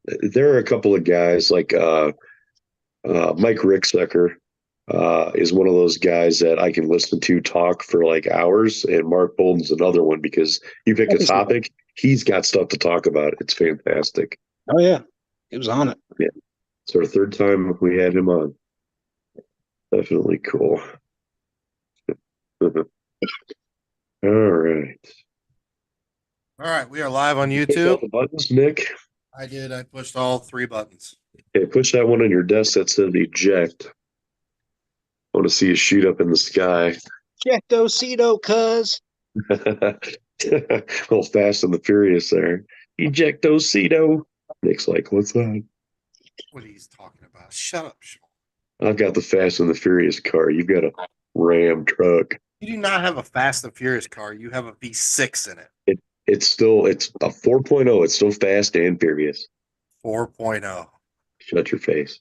there are a couple of guys like Mike Ricksecker is one of those guys that I can listen to talk for like hours, and Mark Bolden's another one because you pick a topic, he's got stuff to talk about. It's fantastic. Oh yeah, it was on it. Yeah, it's our third time we had him on. Definitely cool. All right. All right, we are live on Push all YouTube. the buttons, Nick. I did. I pushed all three buttons. Okay, push that one on your desk that says eject. I want to see you shoot up in the sky. Ejectocito, cuz. A little Fast and the Furious there. Ejectocito. Nick's like, what's that? What are you talking about? Shut up, Sean. I've got the Fast and the Furious car. You've got a Ram truck. You do not have a Fast and Furious car. You have a V6 in it. It's a 4.0. It's still fast and furious. 4.0. Shut your face.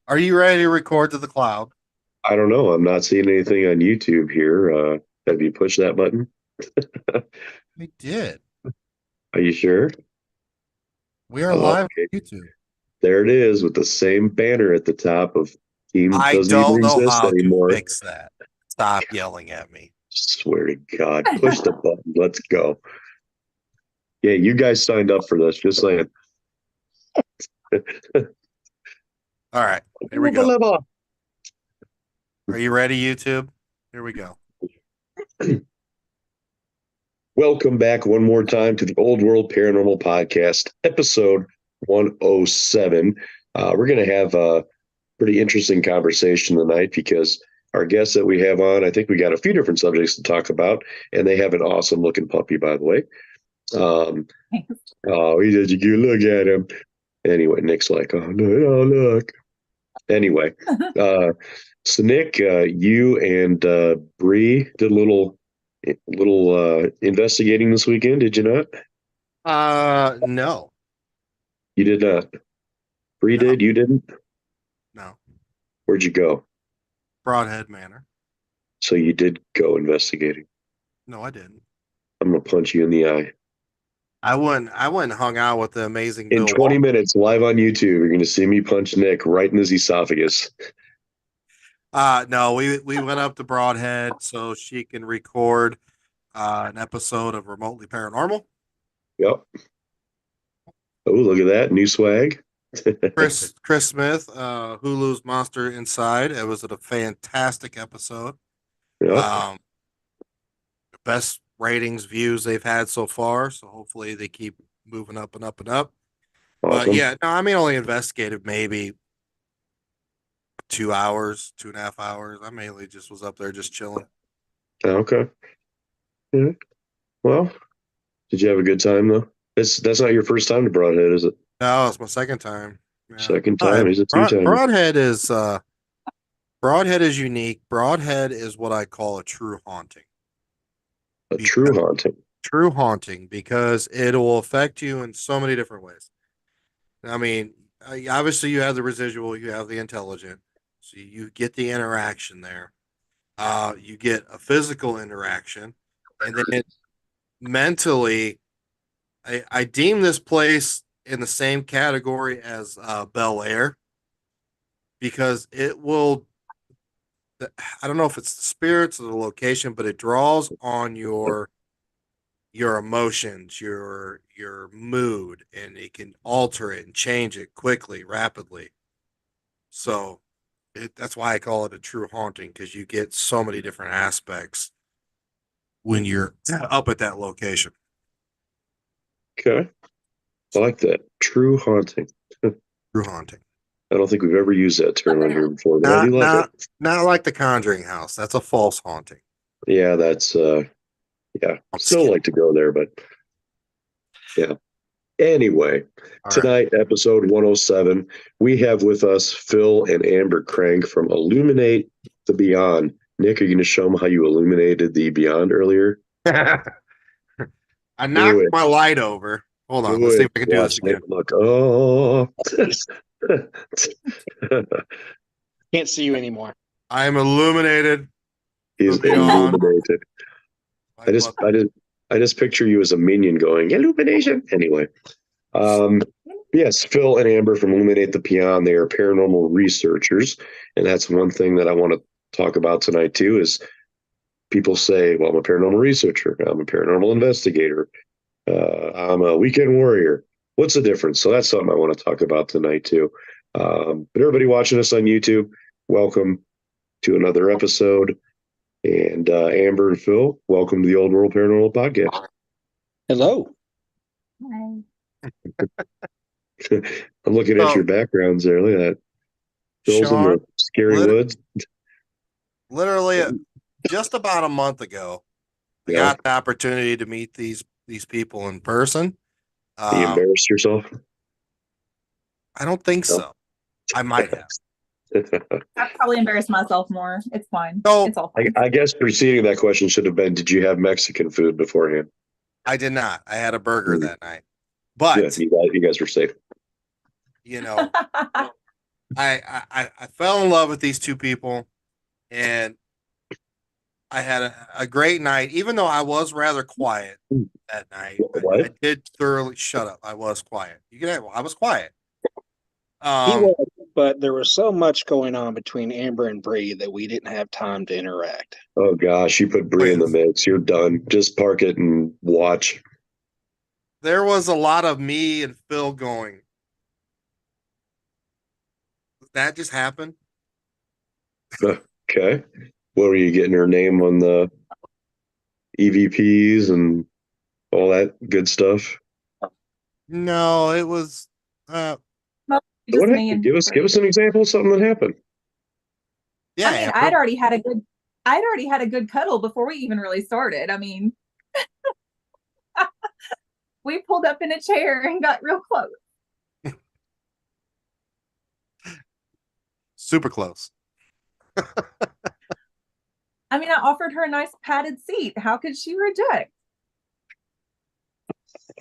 Are you ready to record to the cloud? I don't know. I'm not seeing anything on YouTube here. Have you pushed that button? We did. Are you sure? We are live Okay. on YouTube. There it is with the same banner at the top of Team I doesn't don't even know exist how anymore. to fix that. Stop yelling at me. Swear to God. Push the button. Let's go. Yeah, you guys signed up for this. Just saying. All right. Here we go. Are you ready, YouTube? Here we go. Welcome back one more time to the Old World Paranormal Podcast, episode 107. We're going to have a pretty interesting conversation tonight because our guests that we have on, I think we got a few different subjects to talk about, and they have an awesome looking puppy, by the way. Oh, he said, you look at him. Anyway, Nick's like, oh, no, oh, look. Anyway, so Nick, you and Bree did a little investigating this weekend, did you not? No. You did not. Bree No. did, you didn't? No. Where'd you go? Broadhead Manor. So you did go investigating. No, I didn't. I'm gonna punch you in the eye. I went and hung out with the amazing In Bill 20 Walton. minutes, live on YouTube, you're gonna see me punch Nick right in his esophagus. No, we went up to Broadhead so she can record an episode of Remotely Paranormal. Yep. Oh, look at that. New swag. Chris Smith, Hulu's Monster Inside. It was a fantastic episode. Yep. Best ratings, views they've had so far. So hopefully they keep moving up and up and up. Awesome. But yeah, no, I mean, only investigated maybe 2 hours, 2.5 hours. I mainly just was up there just chilling. Okay. Yeah. Well, did you have a good time though? That's not your first time to Broadhead, is it? No, it's my second time. Yeah. Second time. He's a two-timer. Broadhead is unique. Broadhead is what I call a true haunting. A true haunting. True haunting because it will affect you in so many different ways. I mean, obviously you have the residual, you have the intelligent, so you get the interaction there. You get a physical interaction, and then mentally, I deem this place in the same category as Bel Air because it will. I don't know if it's the spirits or the location, but it draws on your emotions, your mood, and it can alter it and change it quickly, rapidly. So that's why I call it a true haunting because you get so many different aspects when you're up at that location. Okay. I like that. True haunting. True haunting. I don't think we've ever used that term on here before, but I do love it. Not like the Conjuring House. That's a false haunting. Yeah, that's yeah. Still like to go there, but yeah. Anyway, tonight, episode 107, we have with us Phil and Amber Crank from Illuminate the Beyond. Nick, are you going to show them how you illuminated the Beyond earlier? I knocked my light over. Hold on, let's see if I can do this again. Look, oh. Can't see you anymore. I am illuminated. He's illuminated. I just picture you as a minion going illumination. Anyway, Yes, Phil and Amber from Illuminate the Peon, they are paranormal researchers. And that's one thing that I want to talk about tonight too, is people say, well, I'm a paranormal researcher. I'm a paranormal investigator. I'm a weekend warrior. What's the difference? So that's something I want to talk about tonight too. But everybody watching us on YouTube, welcome to another episode. And Amber and Phil, welcome to the Old World Paranormal Podcast. Hello. Hi. I'm looking at your backgrounds there. Look at that. Phil's in Sean, the scary lit- woods. literally just about a month ago, I Yeah. got the opportunity to meet these people in person. You embarrassed yourself? I don't think No. so. I might have. I probably embarrassed myself more. It's fine. So- It's all fine. I guess preceding that question should have been, did you have Mexican food beforehand? I did not. I had a burger that night. Yeah, But you guys were safe. you know, I fell in love with these two people, and I had a great night. Even though I was rather quiet that night, What? I did thoroughly shut up. I was quiet. I was quiet. He was, but there was so much going on between Amber and Bree that we didn't have time to interact. Oh gosh, you put Bree in the mix. You're done. Just park it and watch. There was a lot of me and Phil going. That just happened. Okay. What were you getting her name on the EVPs and all that good stuff? No, it was. Just What me happened? and Give us an example of something that happened. Yeah, I mean, Amber. I'd already had a good cuddle before we even really started. I mean, we pulled up in a chair and got real close. Super close. I mean, I offered her a nice padded seat. How could she reject?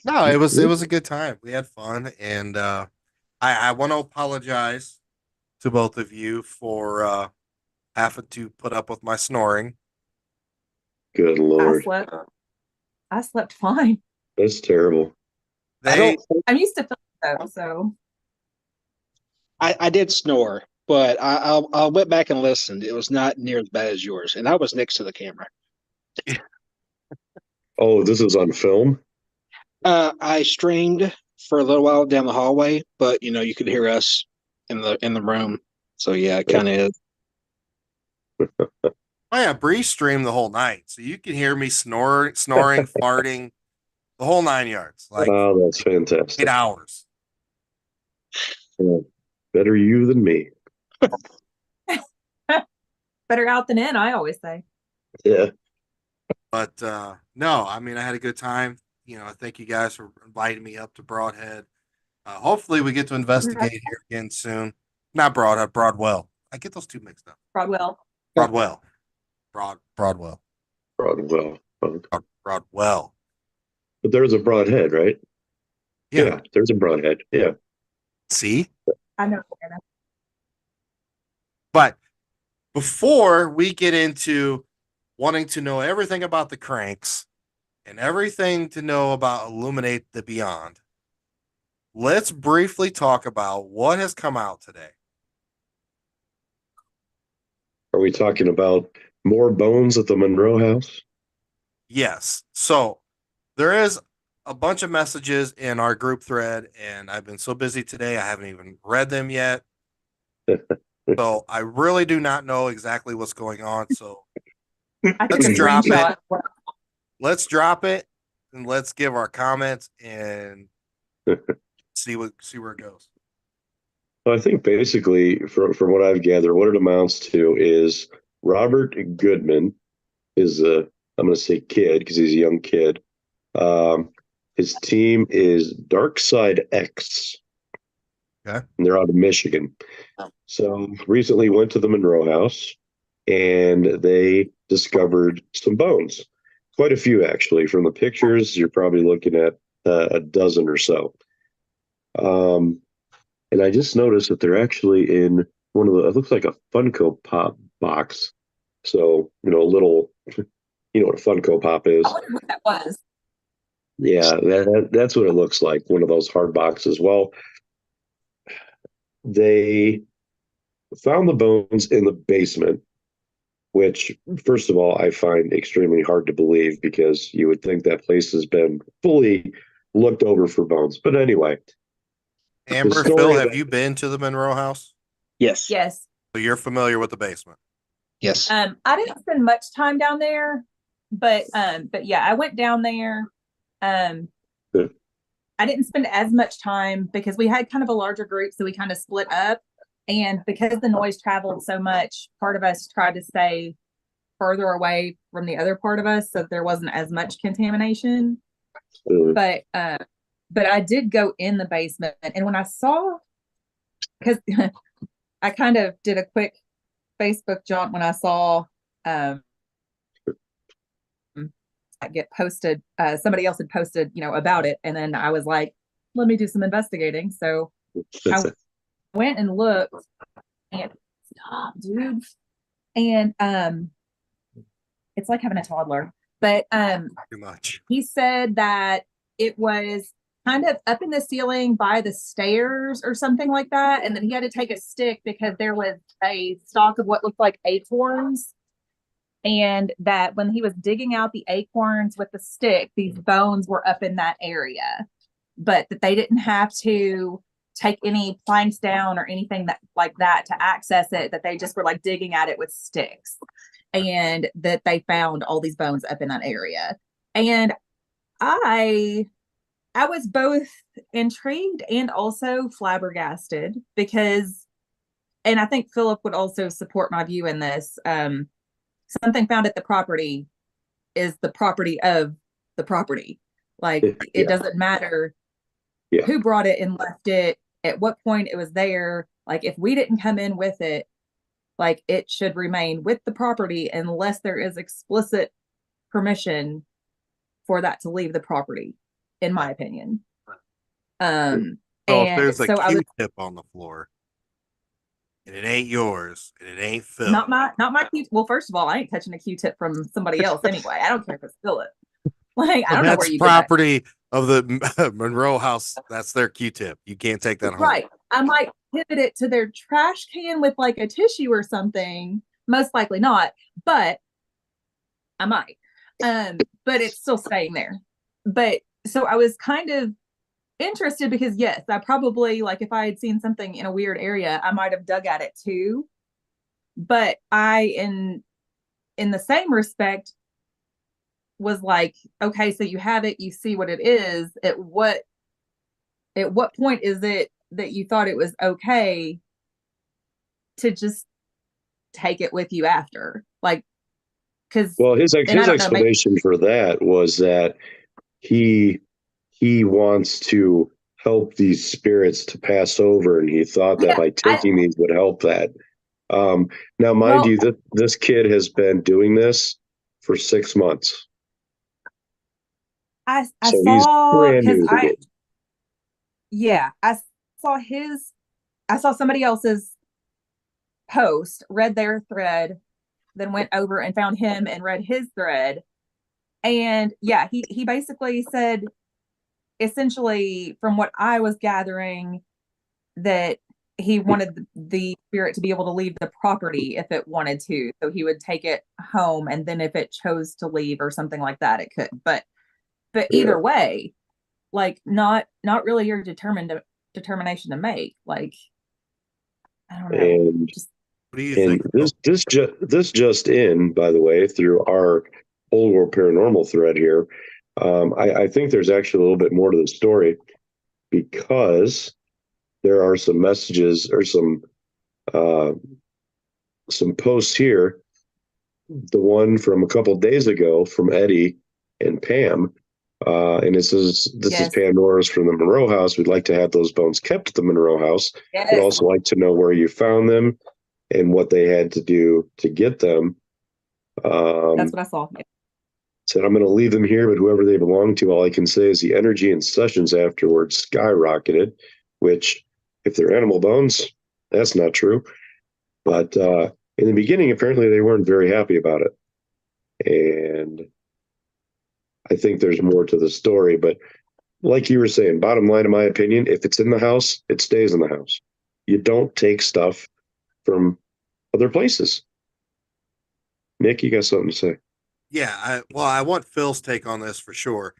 No, it was a good time. We had fun, and I want to apologize to both of you for having to put up with my snoring. Good Lord. I slept fine. That's terrible. They I'm used to feeling though, so I did snore, but I went back and listened. It was not near as bad as yours, and I was next to the camera. Oh, this is on film? I streamed for a little while down the hallway, but you could hear us in the room. So yeah, it kind of is. oh yeah, Bree streamed the whole night, so you can hear me snoring, farting, the whole 9 yards, like Oh, that's fantastic. 8 hours. Yeah. Better you than me. better out than in, I always say. Yeah. But no, I mean, I had a good time. I thank you guys for inviting me up to Broadhead. Hopefully, we get to investigate here again soon. Not Broadhead, Broadwell. I get those two mixed up. Broadwell. Broadwell. Broadwell. Broadwell. But there's a broadhead, right? Yeah. There's a broadhead. Yeah. See? I know. But before we get into wanting to know everything about the cranks and everything to know about Illuminate the Beyond, let's briefly talk about what has come out today. Are we talking about more bones at the Monroe house? Yes. So there is a bunch of messages in our group thread, and I've been so busy today, I haven't even read them yet. So I really do not know exactly what's going on. So I took Let's a drop screenshot. let's drop it and let's give our comments and see where it goes. I think basically, from what I've gathered, what it amounts to is Robert Goodman is I'm going to say kid because he's a young kid. His team is Dark Side X. Okay. And they're out of Michigan. So recently went to the Monroe house and they discovered some bones. Quite a few, actually. From the pictures, you're probably looking at a dozen or so. And I just noticed that they're actually in one of it looks like a Funko Pop box. So, a little, what a Funko Pop is. I wonder what that was. Yeah, that's what it looks like. One of those hard boxes. Well, they found the bones in the basement, which, first of all, I find extremely hard to believe because you would think that place has been fully looked over for bones. But anyway, Amber, story Phil, of have it- you been to the Monroe house? Yes. Yes. So you're familiar with the basement. Yes. I didn't spend much time down there, but yeah, I went down there. Good. I didn't spend as much time because we had kind of a larger group, so we kind of split up. And because the noise traveled so much, part of us tried to stay further away from the other part of us so there wasn't as much contamination. But I did go in the basement, and when I saw, because I kind of did a quick Facebook jaunt when I saw get posted, somebody else had posted, about it, and then I was like, let me do some investigating. So I went and looked, and stop, dude. And it's like having a toddler. But Too much. he said that it was kind of up in the ceiling by the stairs or something like that, and then he had to take a stick because there was a stalk of what looked like acorns, and that when he was digging out the acorns with the stick, these bones were up in that area, but that they didn't have to take any planks down or anything that like that to access it, that they just were like digging at it with sticks, and that they found all these bones up in that area. And I was both intrigued and also flabbergasted because, and I think Philip would also support my view in this, something found at the property is the property of the property. Like it doesn't matter who brought it and left it, at what point it was there. Like if we didn't come in with it, like it should remain with the property unless there is explicit permission for that to leave the property, in my opinion. So if there's a Q-tip on the floor and it ain't yours and it ain't Phil. Not my Q. Well, first of all, I ain't touching a Q-tip from somebody else anyway. I don't care if it's Philip. Like I don't know where you property of the Monroe house. That's their Q-tip. You can't take that home. Right. I might pivot it to their trash can with like a tissue or something. Most likely not, but I might. But it's still staying there. But so I was kind of interested because yes, I probably, like if I had seen something in a weird area, I might have dug at it too. But I in the same respect was like, okay, so you have it, you see what it is. At what point is it that you thought it was okay to just take it with you after? Like, because his explanation for that was that he wants to help these spirits to pass over, and he thought that by taking these would help that. Now, mind you, this kid has been doing this for 6 months. I so saw he's brand new to it. Yeah, I saw somebody else's post, read their thread, then went over and found him and read his thread. And yeah, he basically said, essentially, from what I was gathering, that he wanted the spirit to be able to leave the property if it wanted to. So he would take it home, and then if it chose to leave or something like that, it could. But either way, like not really your determination to make. Like I don't know. And, what do you think? This just in, by the way, through our Old World Paranormal thread here. I think there's actually a little bit more to the story because there are some messages or some posts here. The one from a couple of days ago from Eddie and Pam, and this is Pam Norris from the Monroe house. We'd like to have those bones kept at the Monroe house. Yes. We'd also like to know where you found them and what they had to do to get them. That's what I saw. Said, I'm going to leave them here, but whoever they belong to, all I can say is the energy and sessions afterwards skyrocketed, which, if they're animal bones, that's not true. But in the beginning, apparently they weren't very happy about it. And I think there's more to the story, but like you were saying, bottom line, in my opinion, if it's in the house, it stays in the house. You don't take stuff from other places. Nick, you got something to say? Yeah, I want Phil's take on this for sure.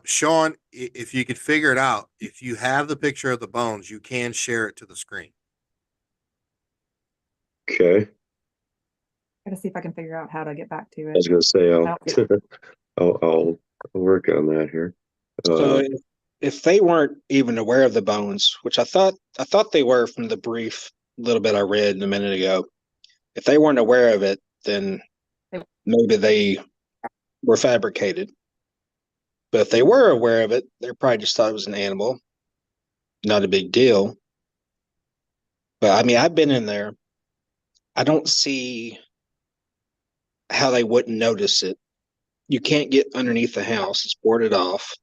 Sean, if you could figure it out, if you have the picture of the bones, you can share it to the screen. Okay. Gotta see if I can figure out how to get back to I it. was going to say, Oh. I'll work on that here. So Uh, if they weren't even aware of the bones, which I thought they were from the brief little bit I read a minute ago, if they weren't aware of it, then maybe they were fabricated. But if they were aware of it, they probably just thought it was an animal, not a big deal. But I mean, I've been in there. I don't see how they wouldn't notice it. You can't get underneath the house; it's boarded off.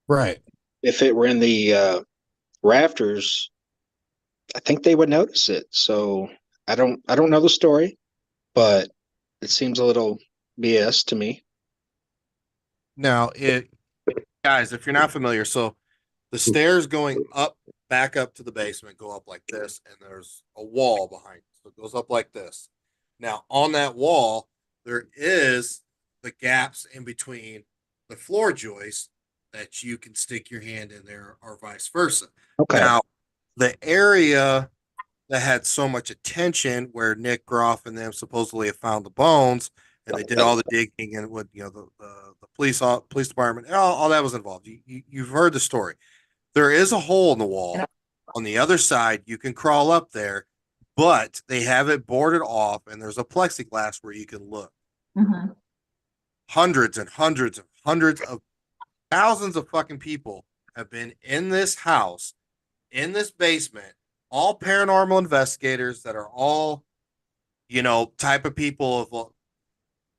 Right. If it were in the rafters, I think they would notice it. So I don't know the story, but it seems a little BS to me. Now, guys, if you're not familiar, so the stairs going up, back up to the basement, go up like this, and there's a wall behind it. So it goes up like this. Now, on that wall, there is the gaps in between the floor joists that you can stick your hand in there, or vice versa. Okay. Now, the area that had so much attention, where Nick Groff and them supposedly have found the bones, and they did all the digging, and with the police department, all that was involved. You've heard the story. There is a hole in the wall on the other side. You can crawl up there, but they have it boarded off, and there's a plexiglass where you can look. Mm-hmm. Hundreds and hundreds and hundreds of thousands of fucking people have been in this house, in this basement, all paranormal investigators that are all, type of people of, well,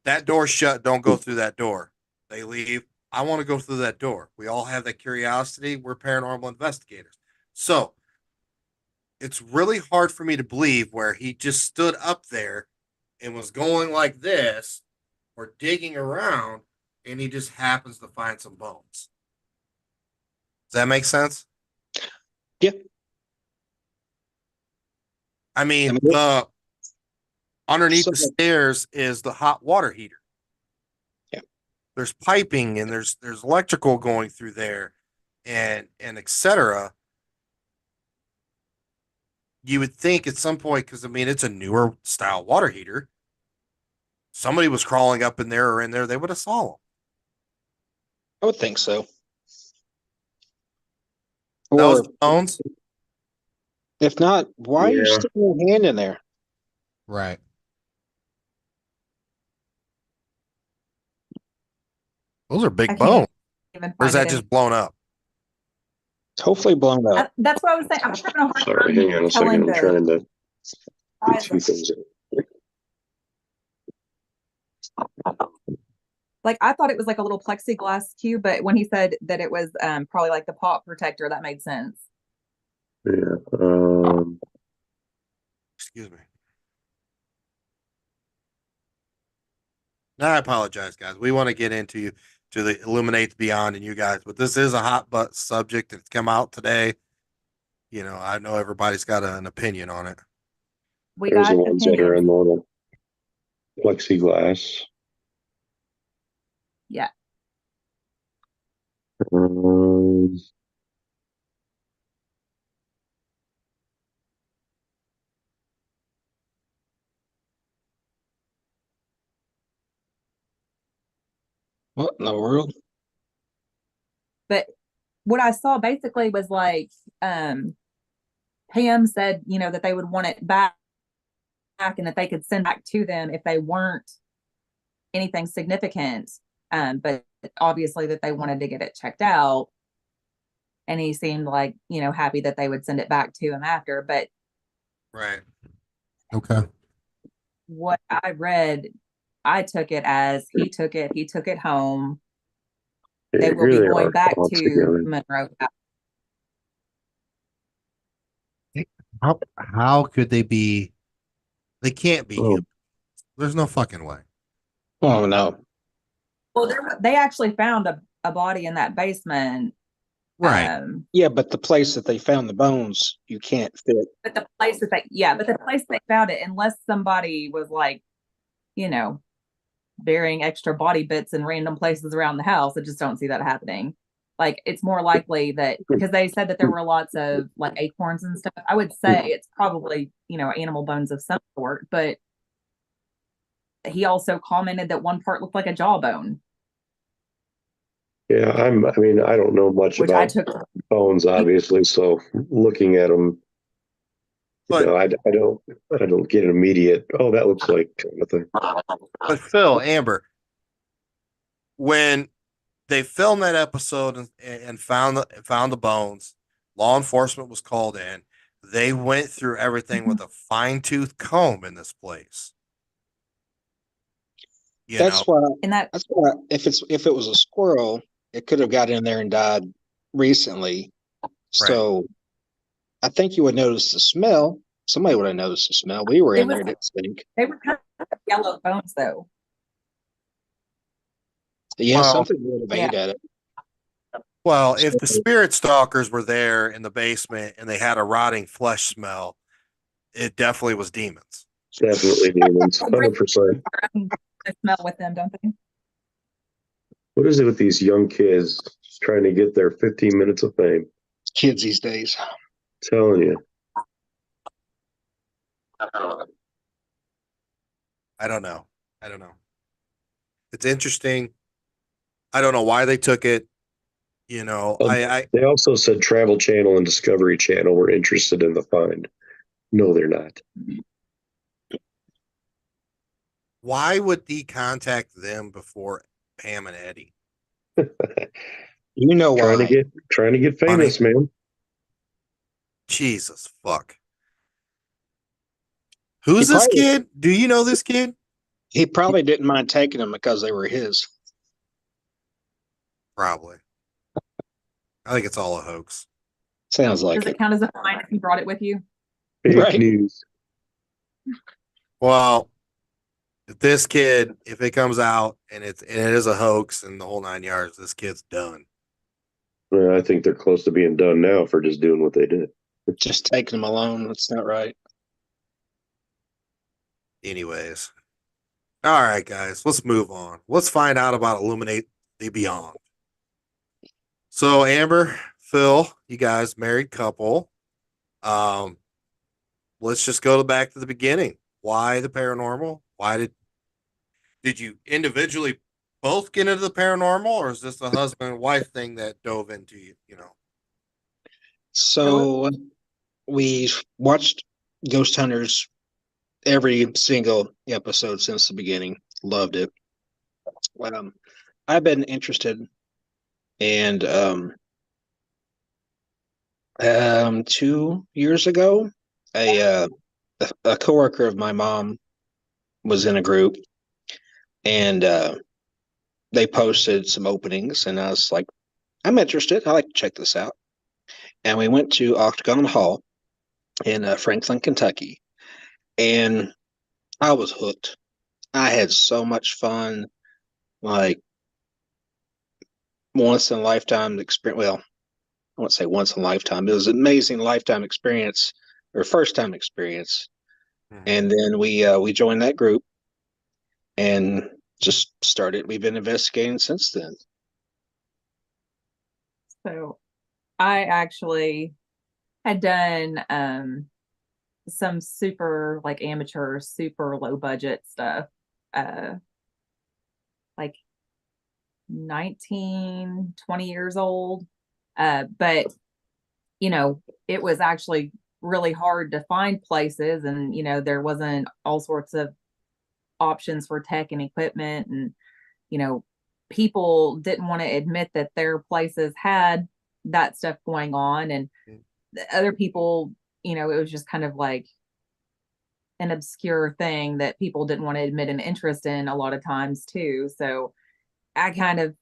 that door shut, don't go through that door. They leave. I want to go through that door. We all have that curiosity. We're paranormal investigators. So it's really hard for me to believe where he just stood up there and was going like this or digging around, and he just happens to find some bones. Does that make sense? Yeah. I mean, I mean, the underneath So- the stairs is the hot water heater. Yeah. There's piping, and there's electrical going through there, and etc. You would think at some point, because I mean it's a newer style water heater, somebody was crawling up in there or in there, they would have saw them. I would think so. That Or was the bones. if not, why are you Yeah. sticking your hand in there? Right. Those are I big can't bones. even Or is find that it just blown up? It's hopefully blown up. that's what I was saying. I'm having a hard Sorry, time hang on a telling second. I'm trying to get size two of- things in. like I thought it was like a little plexiglass cube, but when he said that it was probably like the pop protector, that made sense. Yeah. Excuse me. No, I apologize, guys. We want to get into the Illuminate the Beyond and you guys, but this is a hot butt subject. It's come out today. I know everybody's got an opinion on it. We There's got the ones that are opinions. in normal plexiglass. Yeah. Um, What in the world? But what I saw basically was like Pam said, that they would want it back and that they could send back to them if they weren't anything significant. But obviously that they wanted to get it checked out. And he seemed like, happy that they would send it back to him after. But Right. Okay. what I read, I took it as he took it home. They will here be they going are, back all to together. Monroe. How could they be? They can't be Oh. human. There's no fucking way. Oh no. Well, they actually found a body in that basement. Right. Yeah, but the place that they found the bones, you can't fit. But the place that but the place they found it, unless somebody was like, you know, burying extra body bits in random places around the house, I just don't see that happening. Like, it's more likely that because they said that there were lots of like acorns and stuff. I would say it's probably, animal bones of some sort, but he also commented that one part looked like a jawbone, Yeah, I mean, I don't know much which I about took. bones, obviously. So looking at them, But I don't get an immediate, oh, that looks like kind of thing. but Phil, Amber, when they filmed that episode and found the bones, law enforcement was called in. They went through everything with a fine tooth comb in this place. That's why. And that That's why. If it was a squirrel, it could have got in there and died recently. So I think you would notice the smell. Somebody would have noticed the smell. We were in there, it didn't stink. they were kind of yellow bones though. Yeah, Well, something would have ate at it. Well, if the spirit stalkers were there in the basement and they had a rotting flesh smell, it definitely was demons. Definitely demons, 100%. They smell with them, don't they? What is it with these young kids trying to get their 15 minutes of fame? Kids these days. Telling you. I don't know. It's interesting. I don't know why they took it. They also said Travel Channel and Discovery Channel were interested in the find. No, they're not. Why would he contact them before Pam and Eddie? You know why? Trying to get famous, man. Jesus fuck. Who's this kid? Do you know this kid? He probably didn't mind taking them because they were his. Probably. I think it's all a hoax. Sounds like Does it count as a fine if you brought it with you? Fake news. Well, this kid, if it comes out and it is a hoax and the whole 9 yards, this kid's done. I think they're close to being done now for just doing what they did. Just taking them alone. That's not right. Anyways. All right, guys, let's move on. Let's find out about Illuminate the Beyond. So, Amber, Phil, you guys, married couple. Let's just go back to the beginning. Why the paranormal? Why did you individually both get into the paranormal, or is this a husband and wife thing that dove into you? So we watched Ghost Hunters every single episode since the beginning. Loved it. I've been interested, and 2 years ago, a coworker of my mom was in a group, and they posted some openings, and I was like, I'm interested. I like to check this out. And we went to Octagon Hall in Franklin, Kentucky, and I was hooked. I had so much fun, like once in a lifetime experience. Well, I won't say once in a lifetime. It was an amazing lifetime experience or first time experience. Mm-hmm. And then we joined that group and just started. We've been investigating since then. So I actually had done some super like amateur, super low budget stuff. Like 19, 20 years old. But it was actually really hard to find places, and there wasn't all sorts of options for tech and equipment, and people didn't want to admit that their places had that stuff going on, and other people, it was just kind of like an obscure thing that people didn't want to admit an interest in a lot of times too. So I kind of,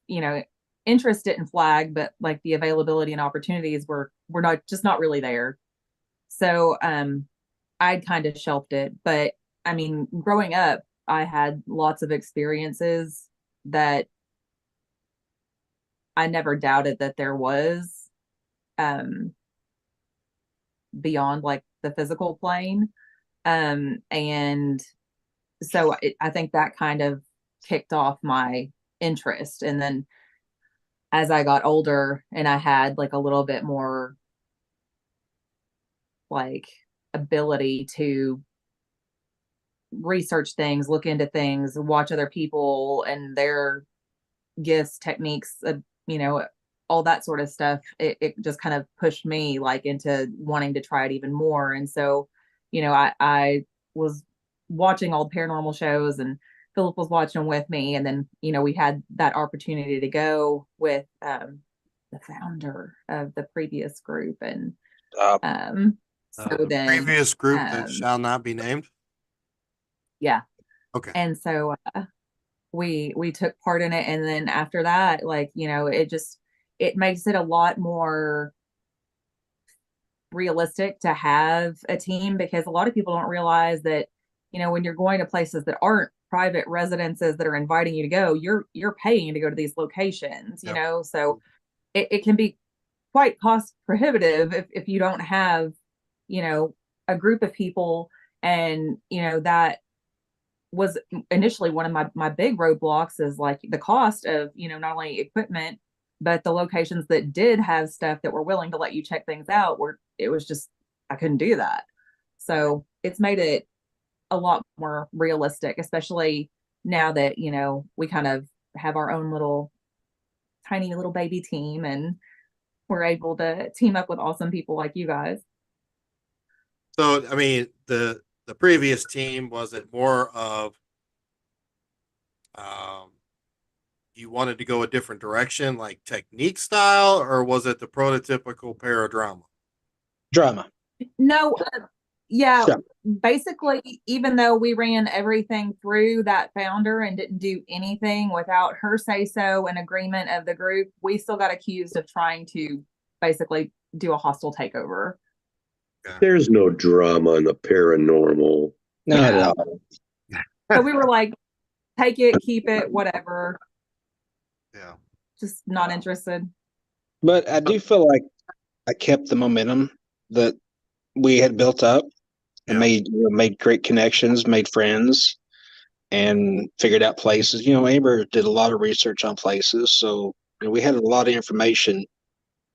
interest didn't flag, but like the availability and opportunities were not really there. So I'd kind of shelved it. But I mean, growing up, I had lots of experiences that I never doubted that there was beyond like the physical plane. And so I think that kind of kicked off my interest. And then as I got older and I had like a little bit more like ability to research things, look into things, watch other people and their gifts, techniques, all that sort of stuff, it just kind of pushed me like into wanting to try it even more. And so, I was watching all the paranormal shows and Philip was watching with me. And then, we had that opportunity to go with the founder of the previous group. And so The then previous group that shall not be named. yeah. Okay. And so we took part in it. And then after that, like, it makes it a lot more realistic to have a team, because a lot of people don't realize that, when you're going to places that aren't private residences that are inviting you to go, you're paying to go to these locations, so it can be quite cost prohibitive if you don't have, a group of people. And, that was initially one of my big roadblocks, is like the cost of, not only equipment, but the locations that did have stuff that were willing to let you check things out, where it was just, I couldn't do that. So it's made it a lot more realistic, especially now that, we kind of have our own little tiny little baby team, and we're able to team up with awesome people like you guys. So, I mean, the previous team, was it more of you wanted to go a different direction, like technique style, or was it the prototypical paradrama? Drama. No, yeah, Yeah. basically, even though we ran everything through that founder and didn't do anything without her say so and agreement of the group, we still got accused of trying to basically do a hostile takeover. There's no drama in the paranormal. Not at all. So we were like, take it, keep it, whatever, Yeah. just not interested. But I do feel like I kept the momentum that we had built up and Yeah. made great connections, made friends, and figured out places. Amber did a lot of research on places, so we had a lot of information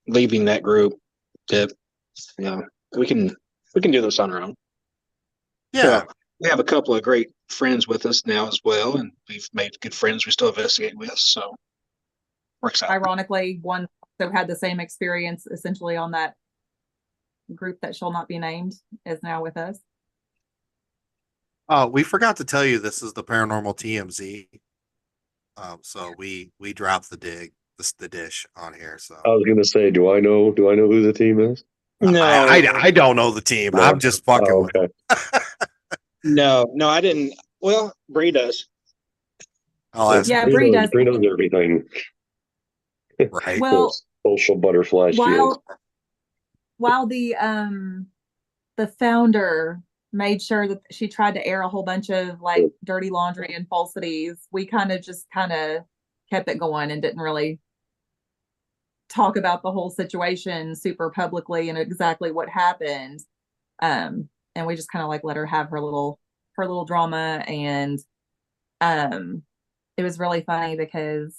leaving that group that we can do this on our own. Yeah. So we have a couple of great friends with us now as well, and we've made good friends we still investigate with, so works out. Ironically, one also had the same experience essentially on that group that shall not be named, is now with us. Oh, we forgot to tell you this is the Paranormal TMZ. So we dropped the dish on here. So I was gonna say, do I know who the team is? No, I don't know the team. No. I'm just fucking Oh, with okay. no, I didn't. Well, Bree does. I'll ask. Yeah, Bree does. Bree knows everything. Right. Well, Social butterfly she is. while the founder made sure that she tried to air a whole bunch of like dirty laundry and falsities, we kind of kept it going and didn't really talk about the whole situation super publicly and exactly what happened. And we just kind of like let her have her little drama. And it was really funny because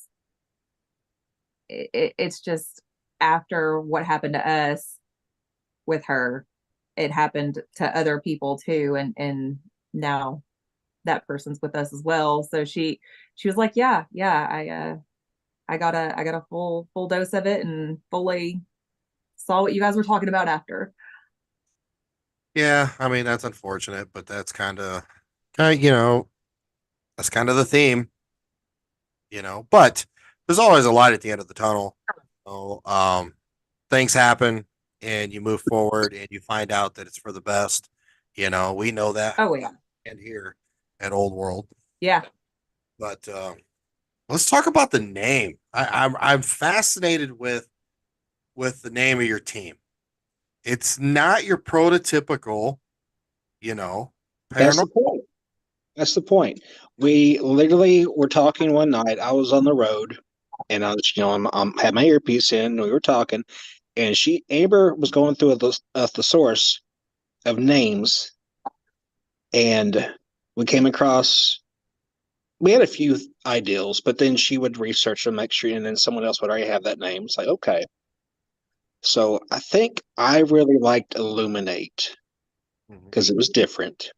it's just, after what happened to us with her, it happened to other people too, and now that person's with us as well. So she was like, yeah, I got a full dose of it and fully saw what you guys were talking about after. Yeah, I mean that's unfortunate, but that's kind of that's kind of the theme, But there's always a light at the end of the tunnel. So, things happen, and you move forward, and you find out that it's for the best. We know that. Oh yeah, And here at Old World, yeah. but let's talk about the name. I'm fascinated with the name of your team. It's not your prototypical, That's the paranormal. point. That's the point. We literally were talking one night. I was on the road and I was, I'm had my earpiece in, and we were talking, and Amber was going through a thesaurus of names, and we came across. We had a few ideals, but then she would research them, make sure, and then someone else would already have that name. It's like, okay. So I think I really liked Illuminate because it was different.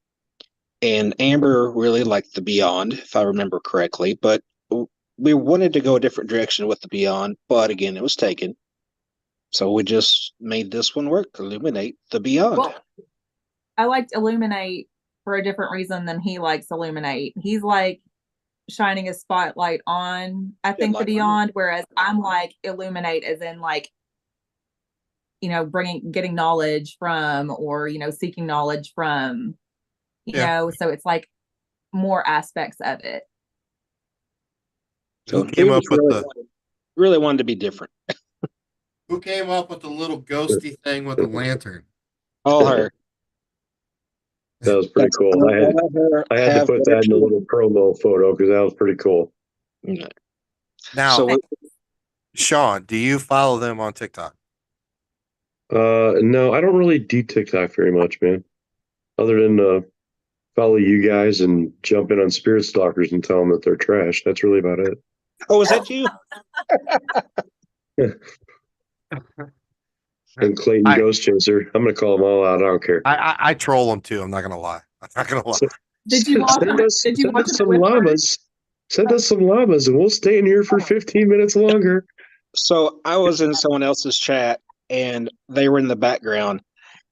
And Amber really liked the Beyond, if I remember correctly. But we wanted to go a different direction with the Beyond, but again, it was taken. So we just made this one work. Illuminate the Beyond. Well, I liked Illuminate for a different reason than he likes Illuminate. He's like shining a spotlight on, I think, the Beyond, whereas I'm like Illuminate as in like, getting knowledge from, or, seeking knowledge from, so it's like more aspects of it. Who came up with really wanted to be different. Who came up with the little ghosty thing with the lantern? All her. That was pretty cool. I had to put that in a little promo photo because that was pretty cool. Now, Sean, do you follow them on TikTok? No, I don't really do TikTok very much, man. Other than follow you guys and jump in on Spirit Stalkers and tell them that they're trash. That's really about it. Oh, is that you? And Clayton Ghost Chaser. I'm going to call them all out. I don't care. I troll them too. I'm not going to lie. Did you watch some llamas? Send us some llamas and we'll stay in here for 15 minutes longer. So I was in someone else's chat and they were in the background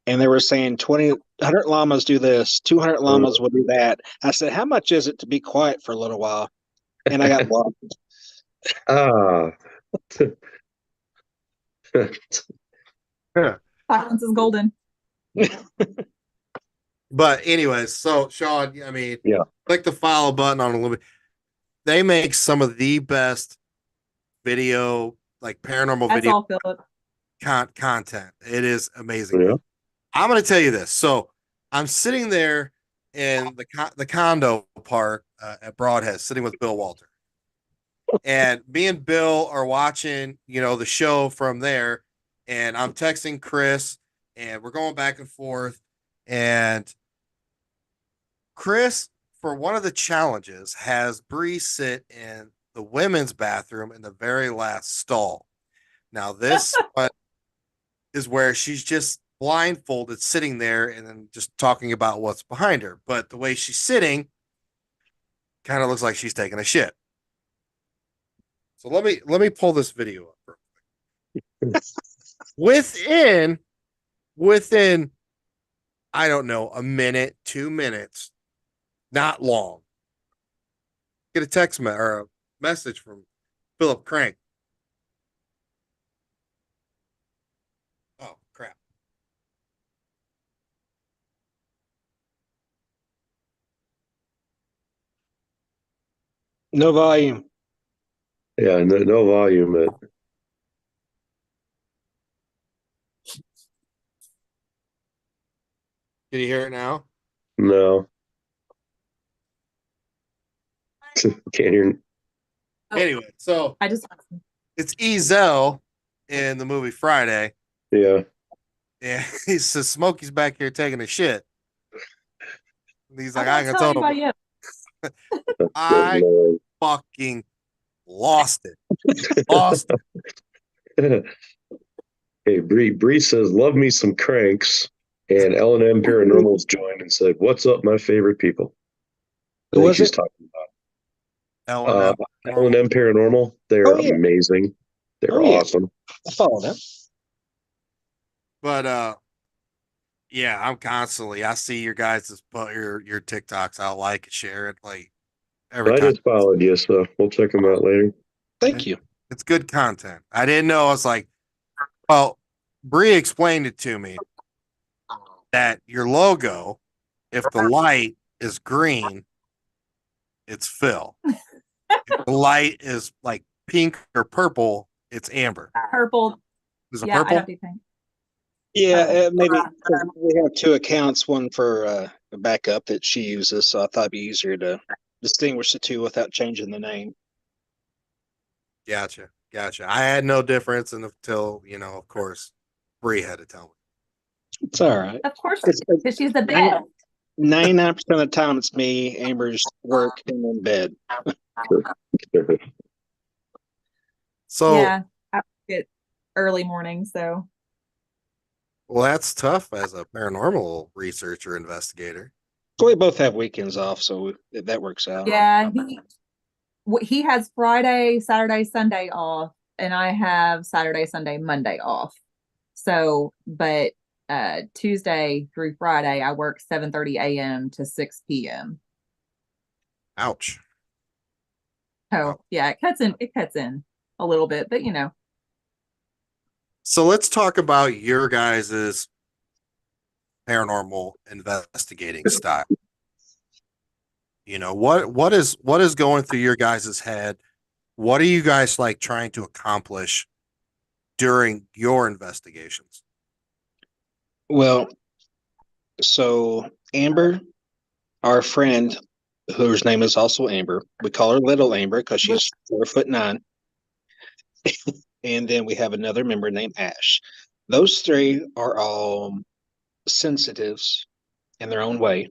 and they were saying 100 llamas do this, 200 llamas will do that. I said, how much is it to be quiet for a little while? And I got blocked. Silence is golden. But anyways, so Sean, I mean, click the follow button on a little bit. They make some of the best video, like paranormal video content. It is amazing. Yeah. I'm going to tell you this. So I'm sitting there in the condo park at Broadhead, sitting with Bill Walter, and me and Bill are watching, the show from there, and I'm texting Chris, and we're going back and forth, and Chris, for one of the challenges, has Bree sit in the women's bathroom in the very last stall. Now, this is where she's just blindfolded, sitting there, and then just talking about what's behind her. But the way she's sitting kind of looks like she's taking a shit. So let me pull this video up real quick. Within, I don't know, a minute, 2 minutes, not long, get a text or a message from Philip Crank. Oh, crap. No volume. Yeah, no volume. Can you hear it now? No. Can't hear. Anyway, so it's Ezel in the movie Friday. Yeah. Yeah, he says Smokey's back here taking a shit. And he's like, I ain't gonna tell him. I fucking lost it. Hey, Bree says, love me some cranks. And L&M Paranormal's joined and said, what's up, my favorite people? Who was she's it? talking about L&M Paranormal. They're amazing. They're awesome. I follow them. But I'm constantly, I see your guys' your TikToks. I'll like it, share it, like every time. I just followed you, so we'll check them out later. Thank you. It's good content. I didn't know. I was like, well, Bree explained it to me that your logo, if the light is green, it's Phil. If the light is like pink or purple, it's Amber. Purple. Is it purple? I don't think. Yeah, maybe we have two accounts, one for a backup that she uses, so I thought it'd be easier to distinguish the two without changing the name. Gotcha. I had no difference until, of course, Bree had to tell me. It's all right. Of course, It's because she's the best. 99% of the time it's me, Amber's work, and in bed. So, Yeah, I get early morning, so well, that's tough as a paranormal researcher investigator. We both have weekends off, so that works out. yeah, he has Friday, Saturday, Sunday off, and I have Saturday, Sunday, Monday off. So, but Tuesday through Friday, I work 7:30 a.m. to 6 p.m. Ouch. So yeah, it cuts in a little bit, but So let's talk about your guys's paranormal investigating style. What is going through your guys' head? What are you guys like trying to accomplish during your investigations? Well, so Amber, our friend, whose name is also Amber, we call her Little Amber because she's 4'9". And then we have another member named Ash. Those three are all sensitives in their own way.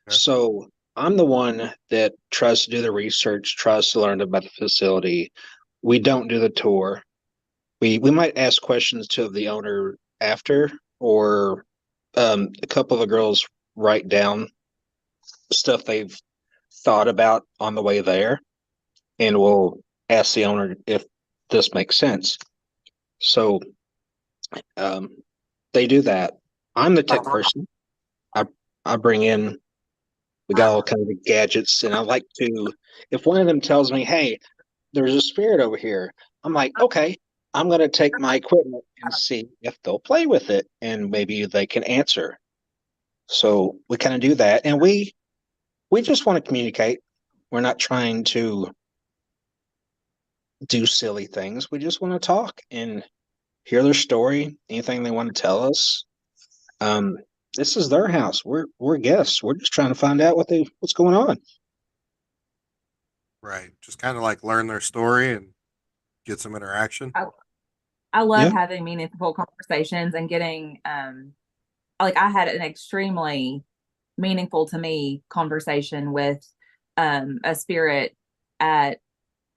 Okay. So I'm the one that tries to do the research, tries to learn about the facility. We don't do the tour. We might ask questions to the owner after, or a couple of the girls write down stuff they've thought about on the way there, and we'll ask the owner if this makes sense. So um, they do that. I'm the tech person. I bring in, we got all kinds of gadgets, and I like to, if one of them tells me, hey, there's a spirit over here, I'm like, okay, I'm going to take my equipment and see if they'll play with it, and maybe they can answer. So we kind of do that, and we just want to communicate. We're not trying to do silly things. We just want to talk and hear their story, anything they want to tell us. This is their house. We're guests. We're just trying to find out what's going on. Right. Just kind of like learn their story and get some interaction. I love Yeah. having meaningful conversations and getting like I had an extremely meaningful to me conversation with a spirit at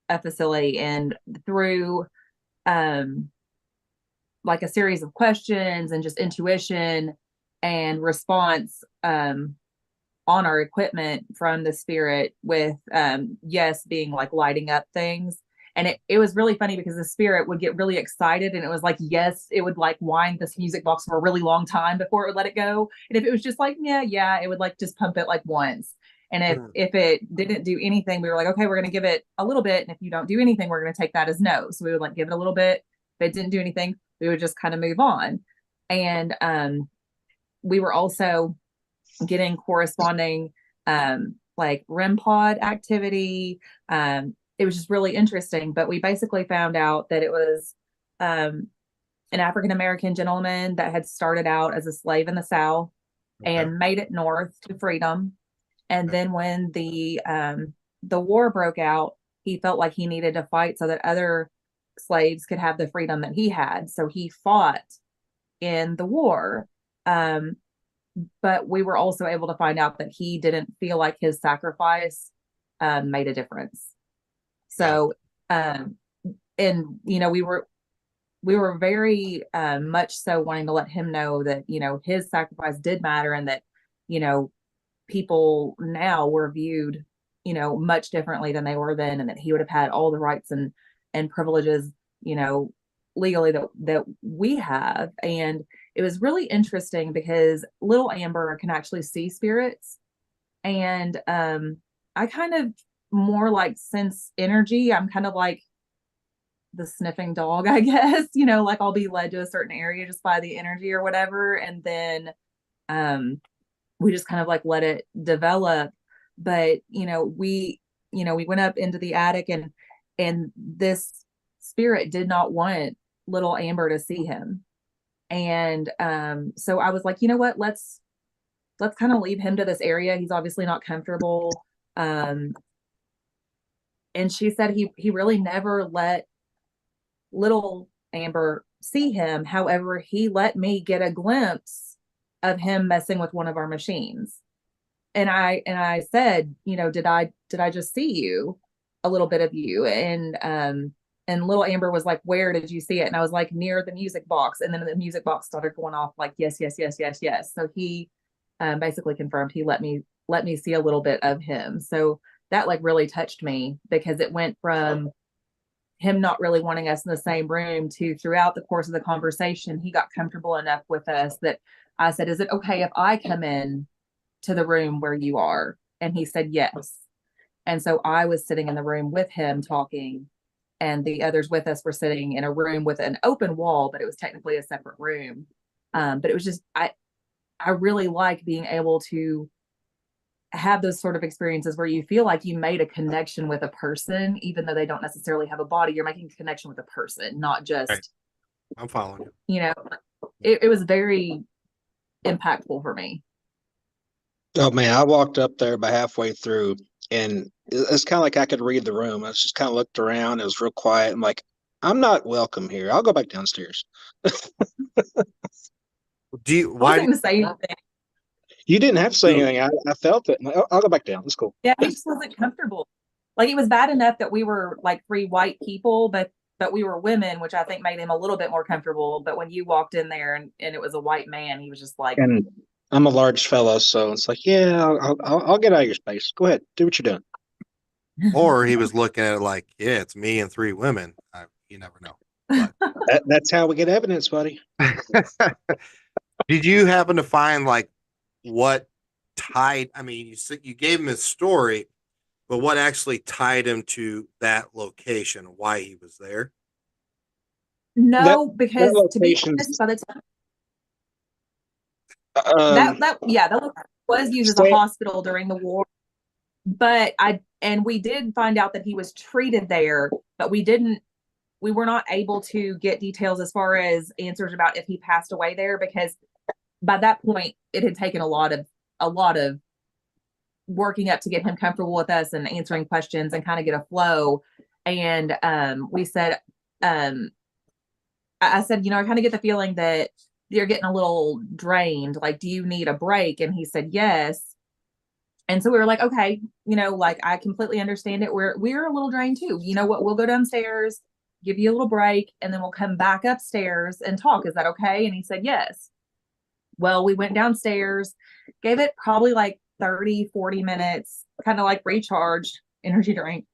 a facility, and through like a series of questions and just intuition and response on our equipment from the spirit, with yes being like lighting up things. And it was really funny because the spirit would get really excited, and it was like, yes, it would like wind this music box for a really long time before it would let it go. And if it was just like, yeah, it would like just pump it like once. And if it didn't do anything, we were like, okay, we're going to give it a little bit. And if you don't do anything, we're going to take that as no. So we would like give it a little bit. If it didn't do anything, we would just kind of move on. And we were also getting corresponding like REM pod activity. It was just really interesting. But we basically found out that it was an African American gentleman that had started out as a slave in the South and made it north to freedom. And then when the war broke out, he felt like he needed to fight so that other slaves could have the freedom that he had. So he fought in the war. But we were also able to find out that he didn't feel like his sacrifice made a difference. So, and we were very much so wanting to let him know that his sacrifice did matter, and that people now were viewed much differently than they were then, and that he would have had all the rights and privileges legally that we have. And it was really interesting because little Amber can actually see spirits, and I kind of more like sense energy. I'm kind of like the sniffing dog, I guess. Like I'll be led to a certain area just by the energy or whatever, and then we just kind of like let it develop. But we went up into the attic, and this spirit did not want little Amber to see him. And so I was like, you know what, let's kind of leave him to this area. He's obviously not comfortable. And she said he really never let little Amber see him. However, he let me get a glimpse of him messing with one of our machines. And I said, did I just see you, a little bit of you? And little Amber was like, where did you see it? And I was like, near the music box. And then the music box started going off like, yes, yes, yes, yes, yes. So he basically confirmed he let me see a little bit of him. So that like really touched me, because it went from him not really wanting us in the same room to, throughout the course of the conversation, he got comfortable enough with us that I said, is it okay if I come in to the room where you are? And he said yes. And so I was sitting in the room with him talking, and the others with us were sitting in a room with an open wall, but it was technically a separate room. But it was just, I really like being able to have those sort of experiences where you feel like you made a connection with a person, even though they don't necessarily have a body. You're making a connection with a person, not just, Right. I'm following you. It was very impactful for me. Oh man, I walked up there about halfway through, and it's kind of like I could read the room. I just kind of looked around. It was real quiet. I'm like, I'm not welcome here. I'll go back downstairs. I wasn't going to say anything. You didn't have to say anything. I felt it. Like, I'll go back down. It's cool. Yeah, he just wasn't comfortable. Like, it was bad enough that we were like three white people, but we were women, which I think made him a little bit more comfortable. But when you walked in there and it was a white man, he was just like, And I'm a large fella, so it's like, yeah, I'll get out of your space. Go ahead, do what you're doing. or he was looking at it like, yeah, it's me and three women. You never know. But That's how we get evidence, buddy. did you happen to find like what tied? I mean, you gave him his story, but what actually tied him to that location? Why he was there? no, because that to be location's- honest, by the time Um, that was used as a hospital during the war. But we did find out that he was treated there, but we were not able to get details as far as answers about if he passed away there, because by that point it had taken a lot of working up to get him comfortable with us and answering questions and kind of get a flow. And we said, I said, I kind of get the feeling that you're getting a little drained. Like, do you need a break? And he said yes. And so we were like, okay, like, I completely understand it. We're a little drained too. You know what? We'll go downstairs, give you a little break, and then we'll come back upstairs and talk. Is that okay? And he said yes. Well, we went downstairs, gave it probably like 30, 40 minutes, kind of like recharge energy drink.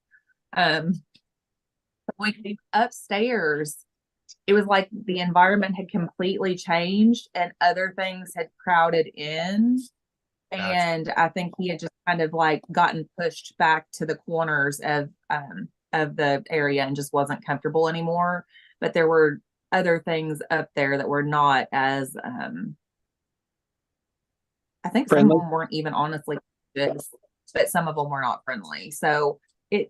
We came upstairs. It was like the environment had completely changed and other things had crowded in. Gotcha. And I think he had just kind of like gotten pushed back to the corners of the area and just wasn't comfortable anymore. But there were other things up there that were not as I think friendly. some of them weren't even honestly good, but some of them were not friendly. So the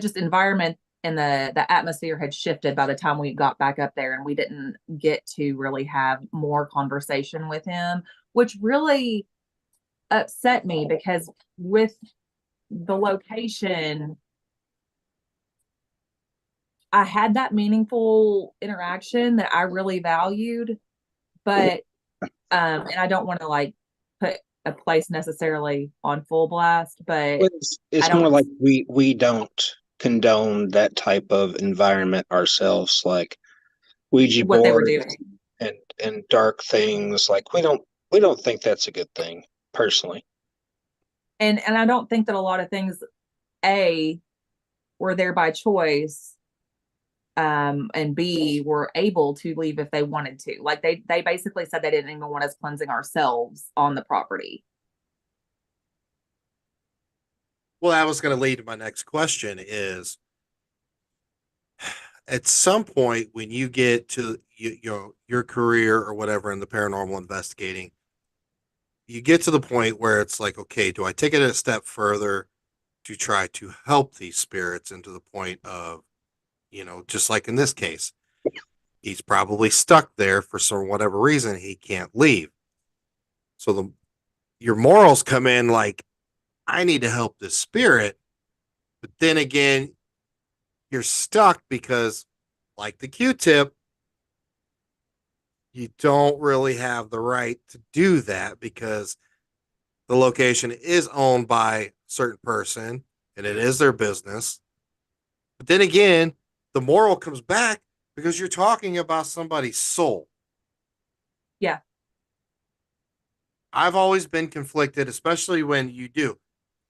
just environment and the atmosphere had shifted by the time we got back up there, and we didn't get to really have more conversation with him, which really upset me, because with the location, I had that meaningful interaction that I really valued, but and I don't want to like put a place necessarily on full blast, but it's more like we don't condone that type of environment ourselves, like Ouija what they were boards doing and dark things. Like we don't think that's a good thing, personally. And I don't think that a lot of things were there by choice, and B, were able to leave if they wanted to. Like they basically said they didn't even want us cleansing ourselves on the property. Well, that was going to lead to my next question is, at some point when you get to your career or whatever in the paranormal investigating, you get to the point where it's like, okay, do I take it a step further to try to help these spirits, and to the point of, just like in this case, he's probably stuck there for some whatever reason, he can't leave. So your morals come in like, I need to help this spirit, But then again, you're stuck because, like the Q-tip, you don't really have the right to do that because the location is owned by a certain person and it is their business. But then again, the moral comes back because you're talking about somebody's soul. Yeah. I've always been conflicted, especially when you do.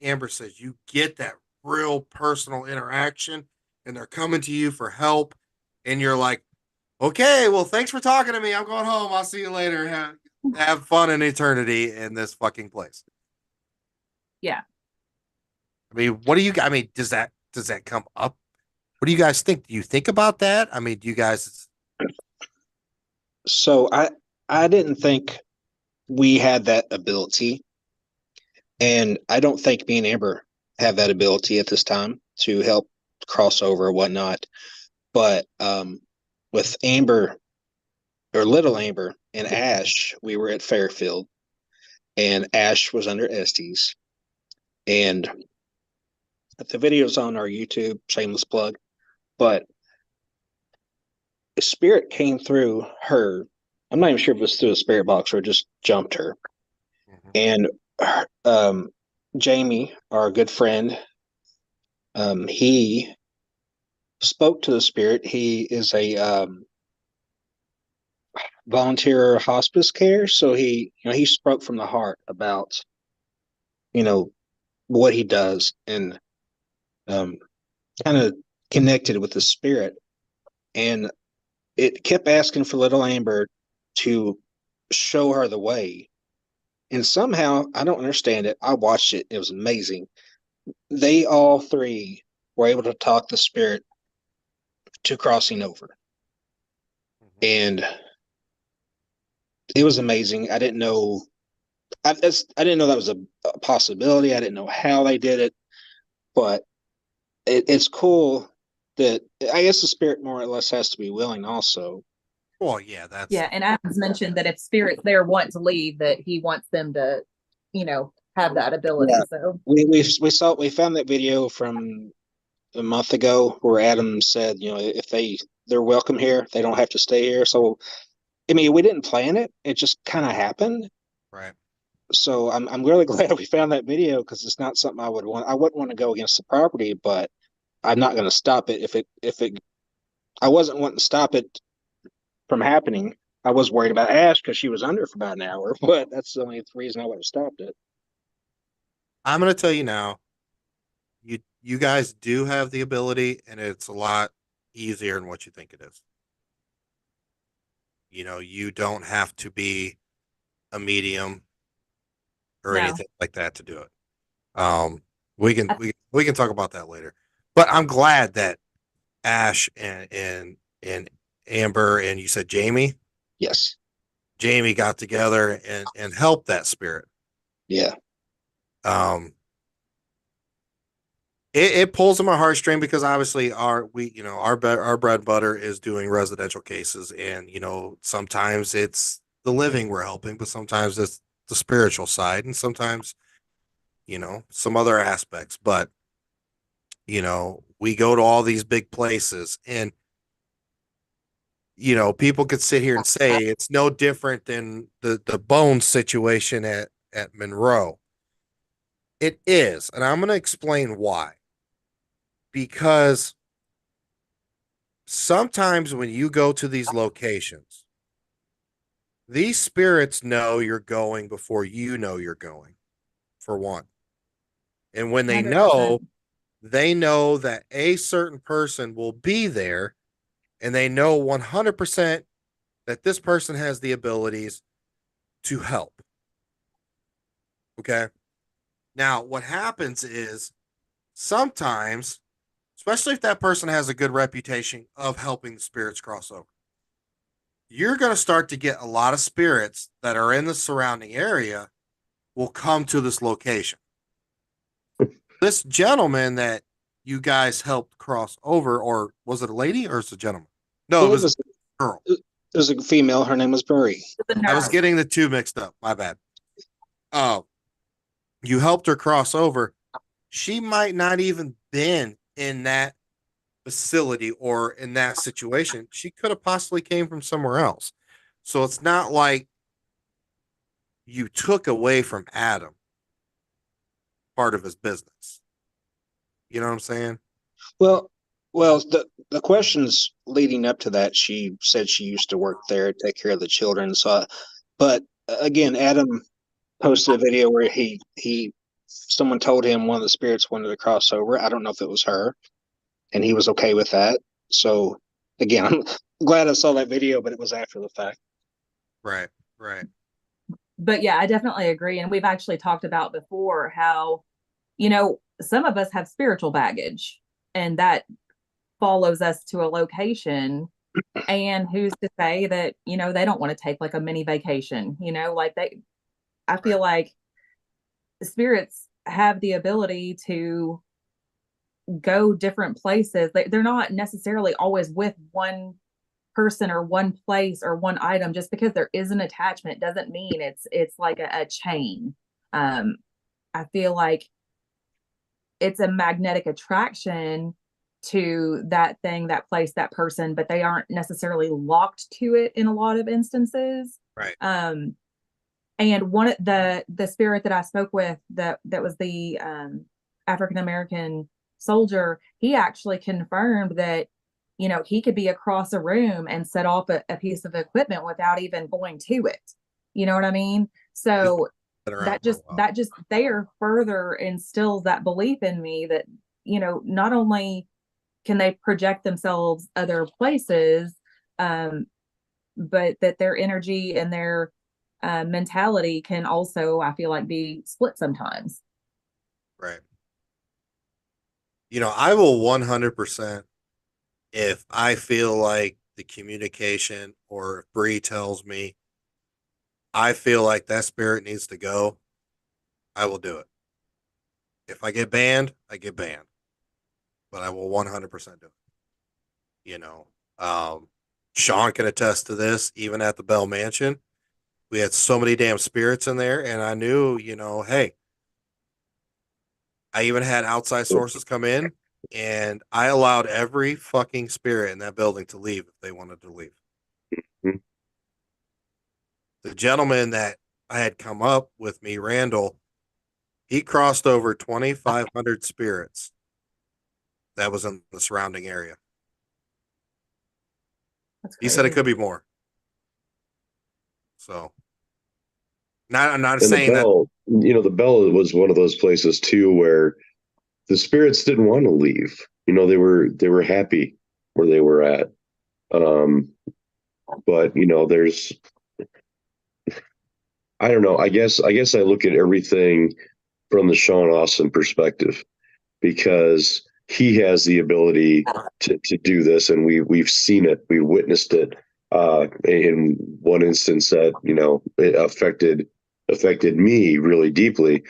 Amber says you get that real personal interaction and they're coming to you for help. And you're like, okay, well, thanks for talking to me. I'm going home. I'll see you later. Have fun in eternity in this fucking place. Yeah. I mean, what do you, I mean, does that come up? What do you guys think? Do you think about that? I mean, do you guys? So I didn't think we had that ability, and I don't think me and Amber have that ability at this time to help crossover or whatnot. But with Amber or Little Amber and Ash, we were at Fairfield, and Ash was under Estes, and the video's on our YouTube, shameless plug. But a spirit came through her. I'm not even sure if it was through a spirit box or just jumped her. And Jamie, our good friend, he spoke to the spirit. He is a volunteer hospice care, so he spoke from the heart about what he does, and kind of connected with the spirit. And it kept asking for little Amber to show her the way. And somehow, I don't understand it. I watched it. It was amazing. They all three were able to talk the spirit to crossing over. And it was amazing. I didn't know. I didn't know that was a possibility. I didn't know how they did it. But it's cool that, I guess, the spirit more or less has to be willing also. Well, yeah, that's. Yeah. And Adam's mentioned that if spirits there want to leave, that he wants them to, have that ability. Yeah. So We found that video from a month ago where Adam said, if they're welcome here, they don't have to stay here. So, I mean, we didn't plan it. It just kind of happened. Right. So I'm really glad we found that video, because it's not something I would want. I wouldn't want to go against the property, but I'm not going to stop it if it. I wasn't wanting to stop it from happening. I was worried about Ash because she was under for about an hour, but that's the only reason I would have stopped it. I'm going to tell you now, you guys do have the ability, and it's a lot easier than what you think it is. You don't have to be a medium or anything like that to do it. We can talk about that later. But I'm glad that Ash and Amber, and you said Jamie? Yes. Jamie got together and helped that spirit. Yeah. It pulls on my heartstring because obviously our bread and butter is doing residential cases, and sometimes it's the living we're helping, but sometimes it's the spiritual side, and sometimes some other aspects. But we go to all these big places, and people could sit here and say it's no different than the bone situation at Monroe. It is, and I'm going to explain why. Because sometimes when you go to these locations, these spirits know you're going before you know you're going, for one. And when they 100%. know that a certain person will be there, and they know 100% that this person has the abilities to help. Okay? Now, what happens is sometimes, especially if that person has a good reputation of helping the spirits cross over, you're going to start to get a lot of spirits that are in the surrounding area will come to this location. This gentleman that you guys helped cross over, or was it a lady or was it a gentleman? No, it was a girl. It was a female. Her name was Marie. I was getting the two mixed up. My bad. You helped her cross over. she might not even been in that facility or in that situation. She could have possibly came from somewhere else. So it's not like you took away from Adam part of his business. You know what I'm saying? Well, the questions leading up to that, she said she used to work there, take care of the children. So, but again, Adam posted a video where someone told him one of the spirits wanted to cross over. I don't know if it was her, and he was okay with that. So again, I'm glad I saw that video, but it was after the fact. Right, right. But yeah, I definitely agree. And we've actually talked about before how, some of us have spiritual baggage and that follows us to a location. And who's to say that, they don't want to take like a mini vacation, I feel like spirits have the ability to go different places. They're not necessarily always with one person or one place or one item. Just because there is an attachment doesn't mean it's like a chain. I feel like it's a magnetic attraction to that thing, that place, that person, but they aren't necessarily locked to it in a lot of instances. Right. And one of the spirit that I spoke with, that was the African American soldier, he actually confirmed that he could be across a room and set off a piece of equipment without even going to it. You know what I mean? So that just there further instills that belief in me that not only can they project themselves other places, but that their energy and their mentality can also, I feel like, be split sometimes. Right. I will 100%, if I feel like the communication, or if Bree tells me I feel like that spirit needs to go, I will do it. If I get banned, I get banned. But I will 100% do it. Sean can attest to this. Even at the Bell Mansion, we had so many damn spirits in there, and I knew, hey, I even had outside sources come in, and I allowed every fucking spirit in that building to leave if they wanted to leave. Mm-hmm. The gentleman that I had come up with me, Randall, he crossed over 2,500 spirits that was in the surrounding area. He said it could be more. So, I'm not saying the Bell, the Bell was one of those places too where the spirits didn't want to leave. They were happy where they were at. But there's, I don't know. I guess I look at everything from the Sean Austin perspective, because he has the ability to do this, and we've seen it, we've witnessed it. In one instance that it affected me really deeply.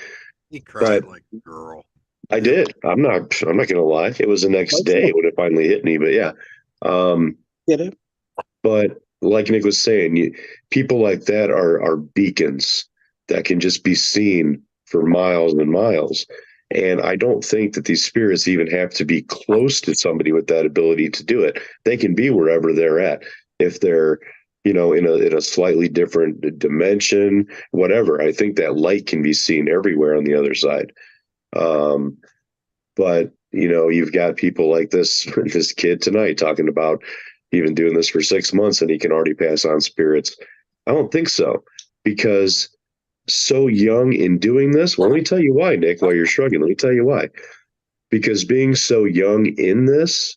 he cried like a girl. I did. I'm not gonna lie. It was the next day when it finally hit me. But yeah. Get it? But like Nick was saying, people like that are beacons that can just be seen for miles and miles. And I don't think that these spirits even have to be close to somebody with that ability to do it. They can be wherever they're at. If they're, in a slightly different dimension, whatever. I think that light can be seen everywhere on the other side. But you've got people like this kid tonight talking about even doing this for 6 months and he can already pass on spirits. I don't think so, because so young in doing this. Well, let me tell you why, Nick, while you're shrugging. Let me tell you why. Because being so young in this,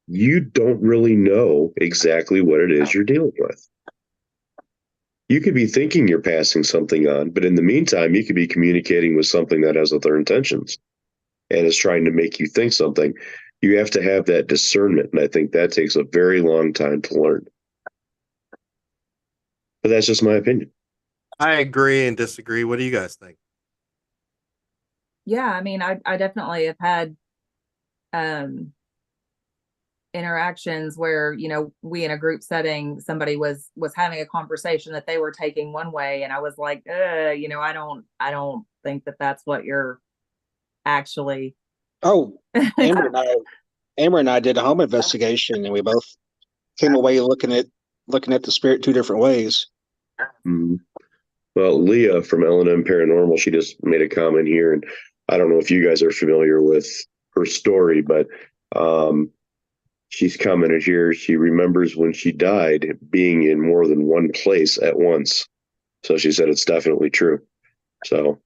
you don't really know exactly what it is you're dealing with. You could be thinking you're passing something on, but in the meantime, you could be communicating with something that has other intentions and is trying to make you think something. You have to have that discernment, and I think that takes a very long time to learn. But that's just my opinion. I agree and disagree. What do you guys think? Yeah, I mean, I definitely have had interactions where we, in a group setting, somebody was having a conversation that they were taking one way, and I was like, I don't think that that's what you're actually. Oh, Amber and I did a home investigation, and we both came away looking at the spirit two different ways. Mhm. Well, Leah from L&M Paranormal, she just made a comment here, and I don't know if you guys are familiar with her story, but she's commented here. She remembers when she died being in more than one place at once. So she said it's definitely true. So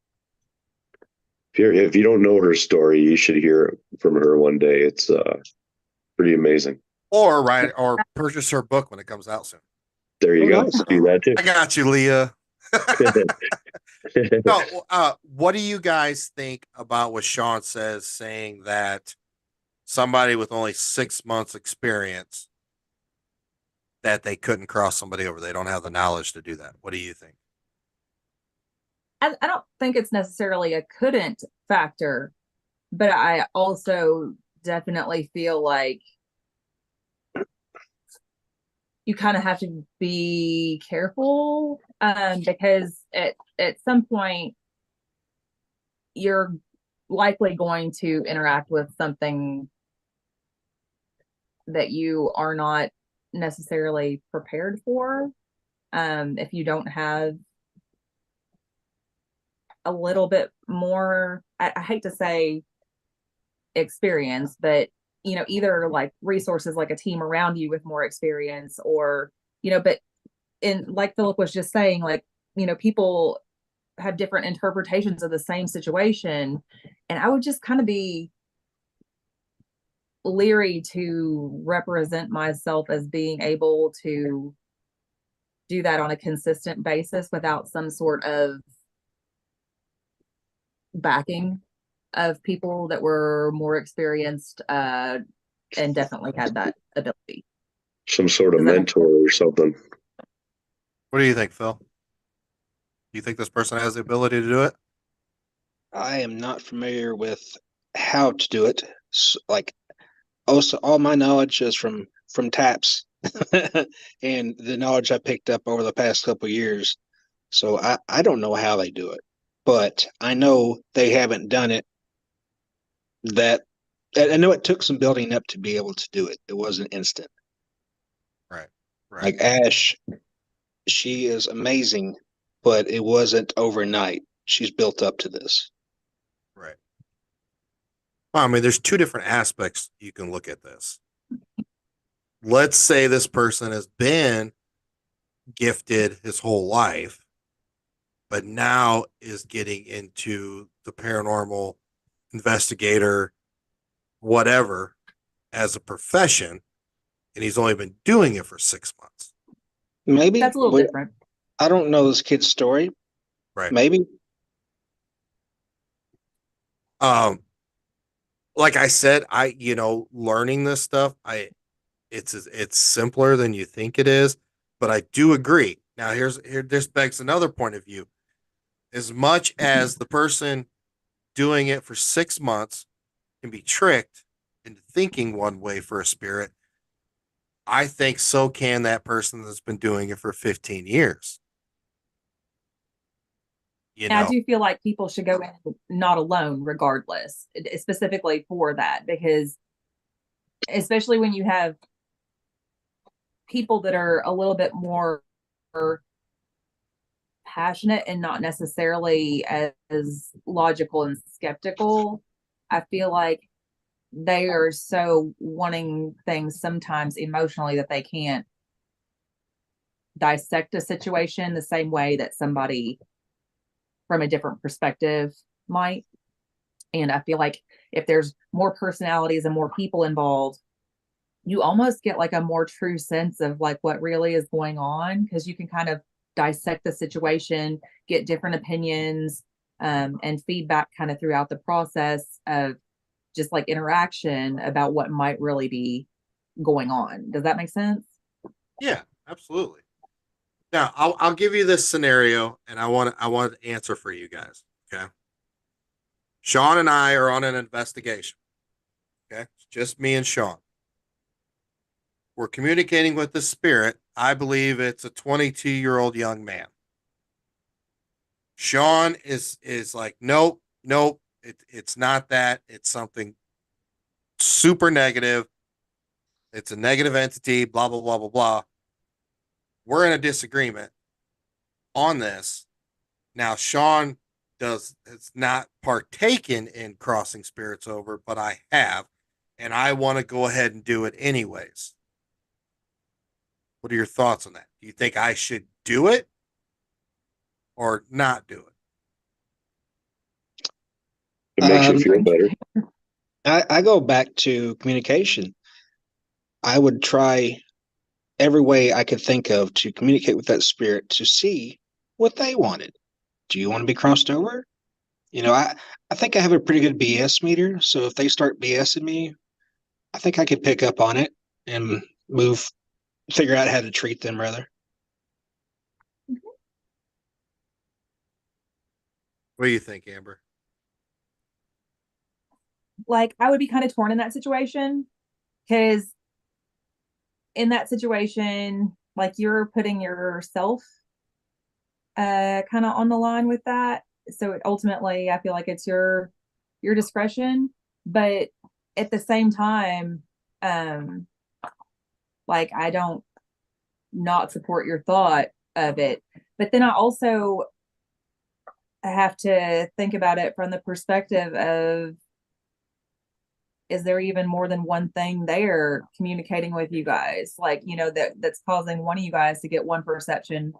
if you don't know her story, you should hear from her one day. It's pretty amazing. Or purchase her book when it comes out soon. There you Oh, go. nice. Do that too. I got you, Leah. No, what do you guys think about what Sean says, saying that somebody with only 6 months experience, that they couldn't cross somebody over? They don't have the knowledge to do that. What do you think? I don't think it's necessarily a couldn't factor, but I also definitely feel like you kind of have to be careful, because at some point you're likely going to interact with something that you are not necessarily prepared for. If you don't have a little bit more, I hate to say experience, but either like resources, like a team around you with more experience, or but in, like Philip was just saying, like people have different interpretations of the same situation, and I would just kind of be leery to represent myself as being able to do that on a consistent basis without some sort of backing of people that were more experienced, and definitely had that ability. Some sort of Does that make mentor or something. What do you think, Phil? Do you think this person has the ability to do it? I am not familiar with how to do it. Like, also, all my knowledge is from taps and the knowledge I picked up over the past couple of years. So I don't know how they do it, but I know they haven't done it. That I know it took some building up to be able to do it. It wasn't instant. Right. Like Ash, she is amazing, but it wasn't overnight. She's built up to this. Right. Well, I mean, there's two different aspects you can look at this. Let's say this person has been gifted his whole life, but now is getting into the paranormal, investigator, whatever, as a profession, and he's only been doing it for 6 months. Maybe That's a little different. I don't know this kid's story. Right. Maybe. Like I said, learning this stuff, it's simpler than you think it is, but I do agree. Now this begs another point of view. As much as the person doing it for 6 months can be tricked into thinking one way for a spirit, I think so can that person that's been doing it for 15 years. And I do feel like people should go in not alone, regardless, specifically for that, because especially when you have people that are a little bit more passionate and not necessarily as logical and skeptical, I feel like they are so wanting things sometimes emotionally that they can't dissect a situation the same way that somebody from a different perspective might. And I feel like if there's more personalities and more people involved, you almost get like a more true sense of like what really is going on, because you can kind of dissect the situation, get different opinions, and feedback kind of throughout the process of just like interaction about what might really be going on. Does that make sense? Yeah, absolutely. Now, I'll give you this scenario, and I want to answer for you guys. Okay. Sean and I are on an investigation. Okay, it's just me and Sean. We're communicating with the spirit. I believe it's a 22-year-old young man. Sean is like, nope, It's not that. It's something super negative. It's a negative entity, blah, blah, blah, blah, blah. We're in a disagreement on this. Now, Sean has not partaken in crossing spirits over, but I have, and I want to go ahead and do it anyways. What are your thoughts on that? Do you think I should do it or not do it? It makes you feel better. I go back to communication. I would try every way I could think of to communicate with that spirit to see what they wanted. Do you want to be crossed over? I think I have a pretty good BS meter. So if they start BSing me, I think I could pick up on it and figure out how to treat them rather. What do you think, Amber? Like, I would be kind of torn in that situation, because in that situation, like, you're putting yourself kind of on the line with that. So ultimately, I feel like it's your discretion, but at the same time, like, I don't not support your thought of it, but then I have to think about it from the perspective of, is there even more than one thing there communicating with you guys? Like, that's causing one of you guys to get one perception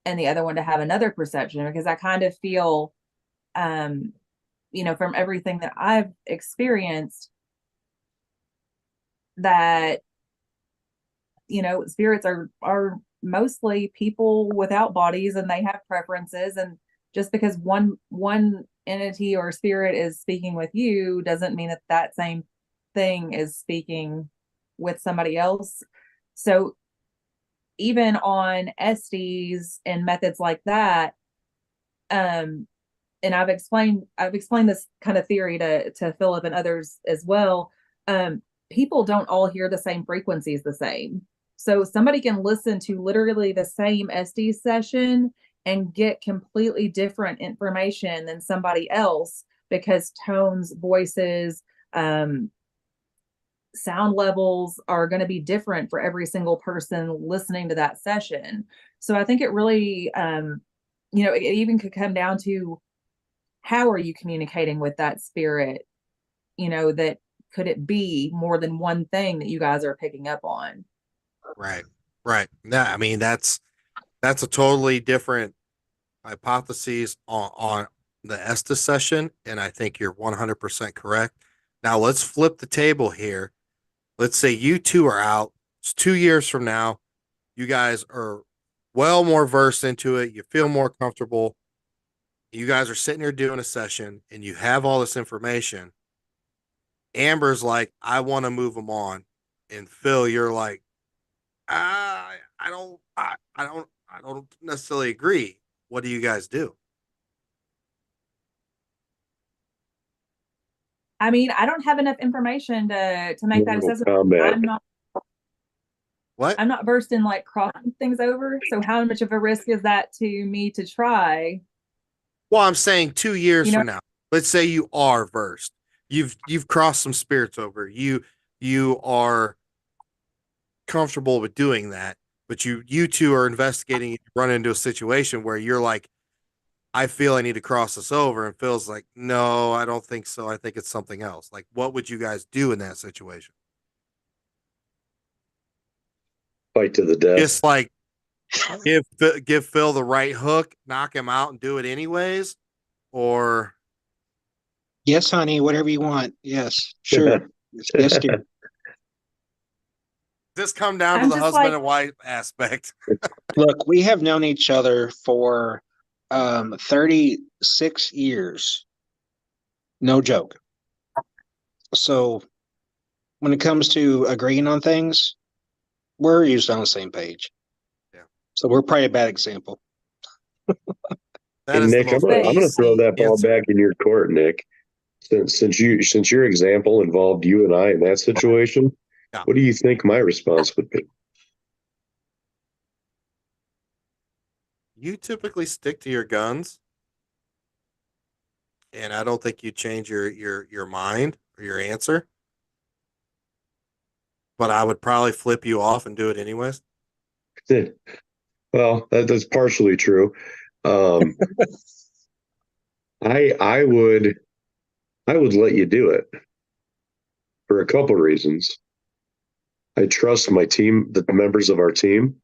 and the other one to have another perception? Because I kind of feel, from everything that I've experienced, that, spirits are mostly people without bodies, and they have preferences. And just because one entity or spirit is speaking with you doesn't mean that same thing is speaking with somebody else. So even on SDs and methods like that, and I've explained this kind of theory to Philip and others as well. People don't all hear the same frequencies the same. So somebody can listen to literally the same SD session and get completely different information than somebody else, because tones, voices, sound levels are going to be different for every single person listening to that session. So I think it really, it even could come down to, how are you communicating with that spirit? That could it be more than one thing that you guys are picking up on? Right. Yeah, I mean, that's a totally different hypothesis on the Estes session, and I think you're 100% correct. Now let's flip the table here. Let's say you two are out. It's 2 years from now. You guys are well more versed into it. You feel more comfortable. You guys are sitting here doing a session, and you have all this information. Amber's like, I want to move them on, and Phil, you're like, I don't necessarily agree. What do you guys do? I mean, I don't have enough information to make that Mortal assessment. Kombat. I'm not versed in like crossing things over. So how much of a risk is that to me to try? Well, I'm saying 2 years You know, from now. Let's say you are versed. You've crossed some spirits over. You are comfortable with doing that, but you two are investigating. You run into a situation where you're like, I feel I need to cross this over, and Phil's like, no, I don't think so. I think it's something else. Like, what would you guys do in that situation? Fight to the death. Just like give Phil the right hook, knock him out, and do it anyways, or Yes, honey, whatever you want. Yes, sure. Yes, dear. this come down to I'm the just husband like, and wife aspect. Look, we have known each other for 36 years. No joke. So when it comes to agreeing on things, we're usually on the same page. Yeah. So we're probably a bad example. That And is the Nick, I'm most gonna throw that ball answer. back in your court, Nick. Since your example involved you and I in that situation, Yeah. what do you think my response would be? You typically stick to your guns and I don't think you change your mind or your answer. But I would probably flip you off and do it anyways. Well, that's partially true. Um, I would let you do it for a couple reasons. I trust my team, the members of our team,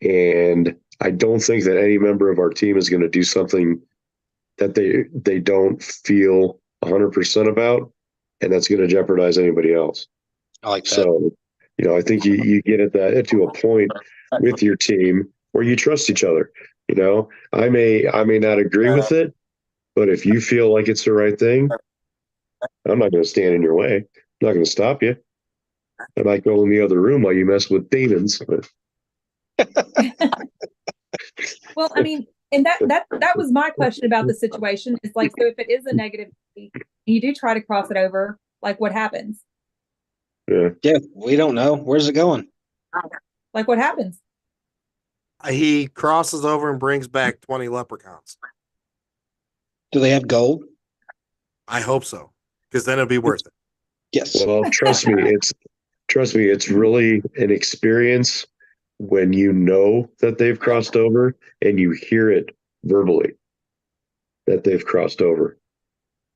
and I don't think that any member of our team is going to do something that they don't feel 100% about, and that's going to jeopardize anybody else. I like that. So, I think you get at that to a point with your team where you trust each other. I may not agree with it, but if you feel like it's the right thing, I'm not going to stand in your way. I'm not going to stop you. I might go in the other room while you mess with demons. But Well, I mean, and that was my question about the situation. Is like, so if it is a negative, you do try to cross it over, like what happens? yeah, we don't know. Where's it going? Like what happens? He crosses over and brings back 20 leprechauns. Do they have gold? I hope so, because then it'll be worth it. Yes. well, trust me, it's really an experience when you know that they've crossed over and you hear it verbally that they've crossed over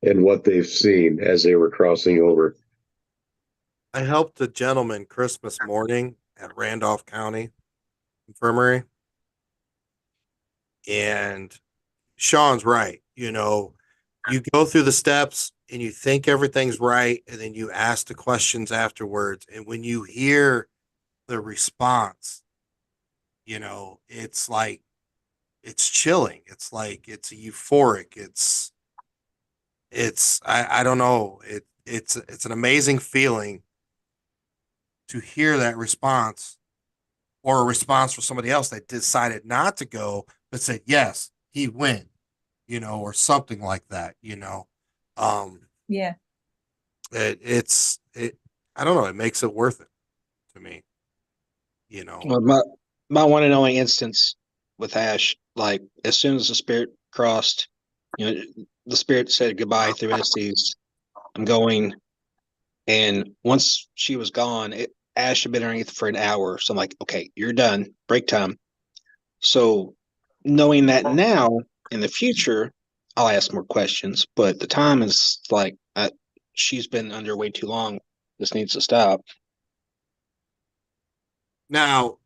and what they've seen as they were crossing over. I helped a gentleman Christmas morning at Randolph County Infirmary. And Sean's right. You go through the steps and you think everything's right, and then you ask the questions afterwards. And when you hear the response, it's like, it's chilling. It's like, it's euphoric. I don't know. It's an amazing feeling to hear that response, or a response from somebody else that decided not to go, but said, yes, he went, or something like that, Yeah. I don't know. It makes it worth it to me, Well, my one and only instance with Ash, like as soon as the spirit crossed, the spirit said goodbye through Estes. I'm going, and once she was gone, Ash had been underneath for an hour. So I'm like, okay, you're done. Break time. So knowing that now in the future, I'll ask more questions. But the time is like, she's been under way too long. This needs to stop. Now,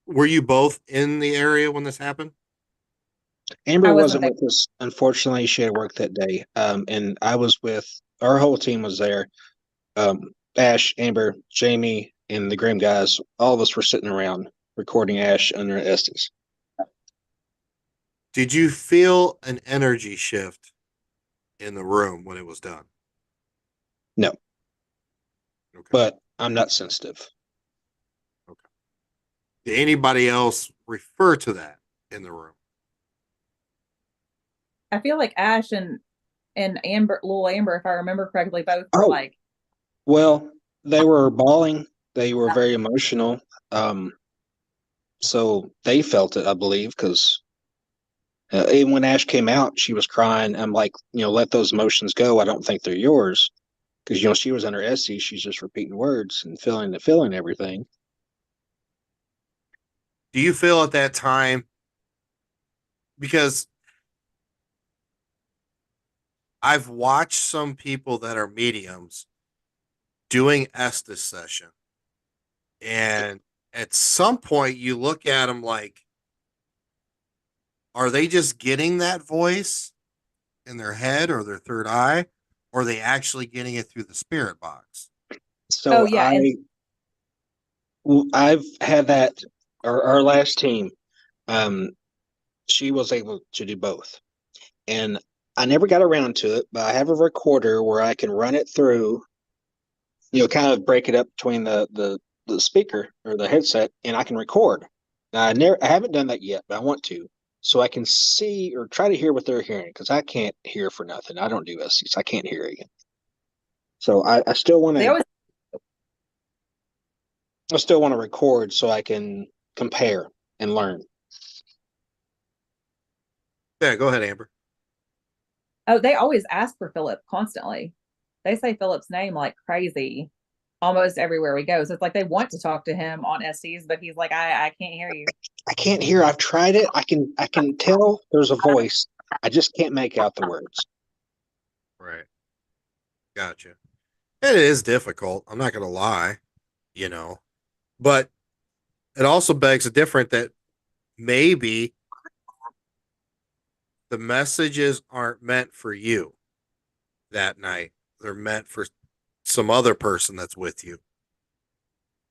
were you both in the area when this happened? Amber I wasn't wasn't with us. Unfortunately, she had work that day. And I was with, our whole team was there. Ash, Amber, Jamie, and the Grimm guys. All of us were sitting around recording Ash under Estes. Did you feel an energy shift in the room when it was done? No. Okay. But I'm not sensitive. Okay. Did anybody else refer to that in the room? I feel like Ash and Amber, little Amber, if I remember correctly, both were Oh. like, Well, they were bawling. They were very emotional. So they felt it, I believe, because even when Ash came out, she was crying. I'm like, let those emotions go. I don't think they're yours. Because, she was under Essie. She's just repeating words and feeling everything. Do you feel at that time, because I've watched some people that are mediums doing Estes session, and at some point you look at them like, are they just getting that voice in their head or their third eye, or are they actually getting it through the spirit box? So Oh, yeah, I've had that. Our last team, she was able to do both, and I never got around to it. But I have a recorder where I can run it through, kind of break it up between the speaker or the headset, and I can record. Now, I haven't done that yet, but I want to, so I can see or try to hear what they're hearing, because I can't hear for nothing. I don't do SCs. I can't hear again. So I still want they to. always I still want to record so I can compare and learn. Yeah, go ahead, Amber. Oh, they always ask for Philip constantly. They say Philip's name like crazy almost everywhere we go. So it's like they want to talk to him on SDs, but he's like, I can't hear you. I can't hear. I've tried it. I can tell there's a voice. I just can't make out the words. Right. Gotcha. It is difficult. I'm not going to lie, but it also begs a different that maybe the messages aren't meant for you that night. They're meant for some other person that's with you.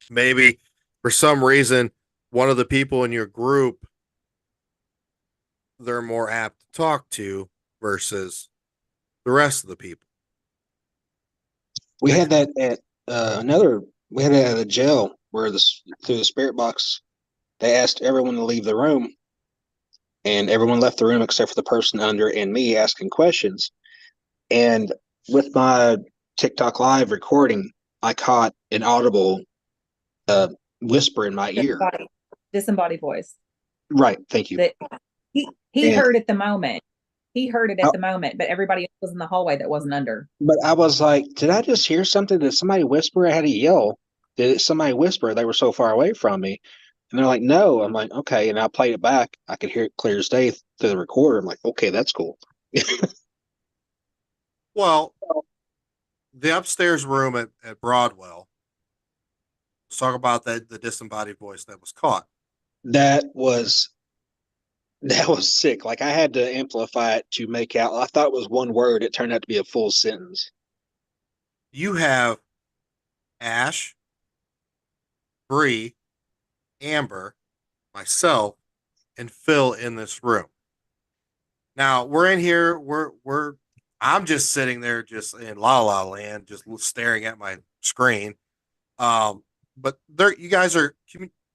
Maybe for some reason, one of the people in your group, they're more apt to talk to versus the rest of the people. We had that at we had it at a jail where through the spirit box, they asked everyone to leave the room, and everyone left the room except for the person under and me asking questions. And with my TikTok live recording, I caught an audible whisper in my ear. Disembodied voice. Right. Thank you. That he heard at the moment. He heard it at the moment, but everybody else was in the hallway that wasn't under. But I was like, did I just hear something? Did somebody whisper? I had to yell. Did somebody whisper? They were so far away from me. And they're like, no. I'm like, okay. And I played it back. I could hear it clear as day through the recorder. I'm like, okay, that's cool. Well, the upstairs room at Broadwell, let's talk about the disembodied voice that was caught. That was sick. Like I had to amplify it to make out. I thought it was one word. It turned out to be a full sentence. You have Ash, Bree, Amber, myself, and Phil in this room. Now we're in here. I'm just sitting there, just in La La Land, just staring at my screen. But you guys are,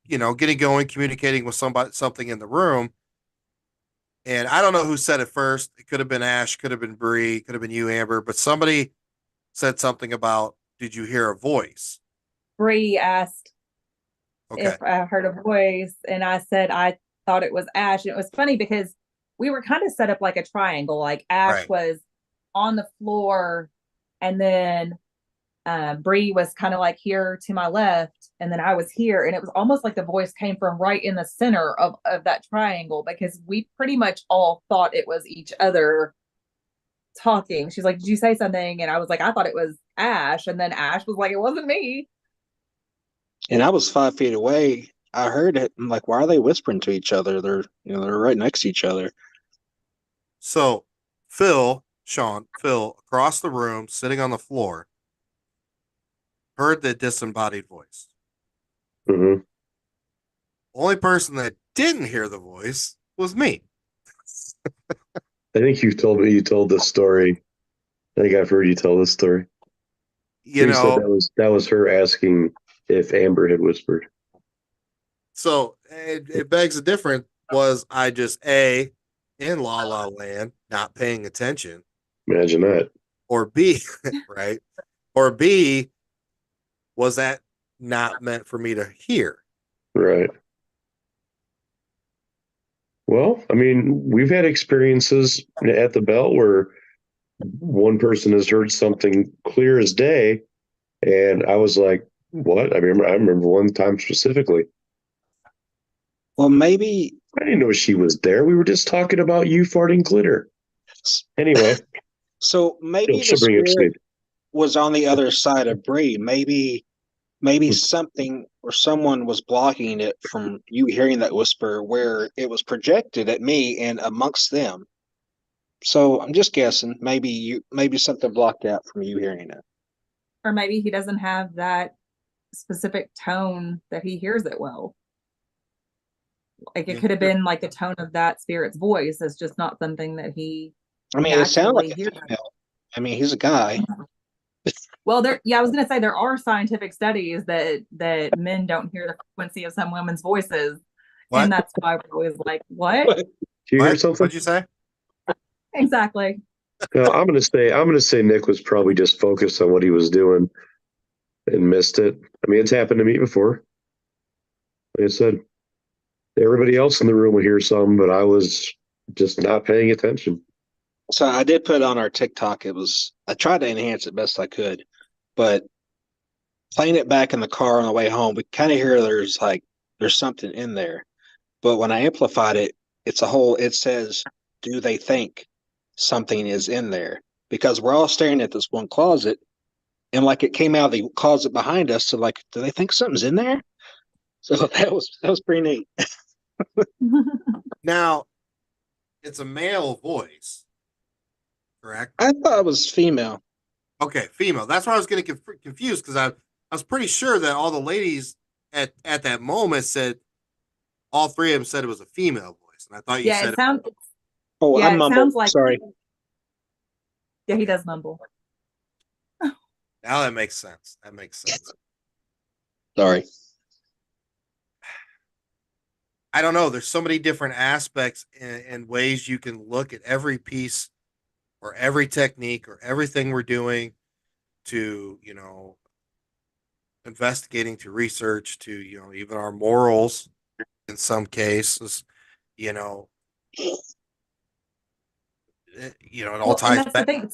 getting going, communicating with something in the room. And I don't know who said it first. It could have been Ash, could have been Bree, could have been you, Amber. But somebody said something about, did you hear a voice? Bree asked if I heard a voice, and I said I thought it was Ash. And it was funny because we were kind of set up like a triangle. Like Ash was on the floor, and then Bree was kind of like here to my left, and then I was here, and it was almost like the voice came from right in the center of that triangle, because we pretty much all thought it was each other talking. She's like, did you say something? And I was like, I thought it was Ash. And then Ash was like, it wasn't me. And I was 5 feet away. I heard it. I'm like, why are they whispering to each other? They're right next to each other. So Phil across the room, sitting on the floor, heard the disembodied voice. Mm-hmm. Only person that didn't hear the voice was me. I think you told this story. I think I've heard you tell this story. You said that was her asking if Amber had whispered. So it begs the difference. Was I just in La La Land, not paying attention? Imagine that. Or B, right? Or B, was that not meant for me to hear? Right. Well, I mean, we've had experiences at the Bell where one person has heard something clear as day, and I was like, what? I remember one time specifically. Well, maybe I didn't know she was there. We were just talking about you farting glitter. Anyway. So maybe the spirit was on the other side of Bree. Maybe something or someone was blocking it from you hearing that whisper, where it was projected at me and amongst them. So I'm just guessing. Maybe something blocked out from you hearing it. Or maybe he doesn't have that specific tone that he hears it well. Like it could have been like the tone of that spirit's voice. It's just not something that he. I mean, it sounds like a female. I mean, he's a guy. Well, I was going to say there are scientific studies that men don't hear the frequency of some women's voices, and that's why we're always like, "What? Did you hear something? What'd you say?" Exactly. No, I'm gonna say Nick was probably just focused on what he was doing and missed it. I mean, it's happened to me before. Like I said, everybody else in the room would hear something, but I was just not paying attention. So I did put it on our TikTok. I tried to enhance it best I could, but playing it back in the car on the way home, we kind of hear there's something in there. But when I amplified it, it says, do they think something is in there? Because we're all staring at this one closet and like it came out of the closet behind us. So like, do they think something's in there? So that was pretty neat. Now, it's a male voice, correct? I thought it was female. Okay, female. That's why I was getting confused because I was pretty sure that all the ladies at that moment said all three of them said it was a female voice, and I thought you Yeah, said it sounds. Oh, Yeah, I it mumbled. sounds like. Sorry. Yeah, he does mumble. now that makes sense. That makes sense. Sorry. I don't know. There's so many different aspects and ways you can look at every piece or every technique or everything we're doing to, investigating, to research, to, even our morals in some cases, you know, it all Well, and ties that's the back. thing.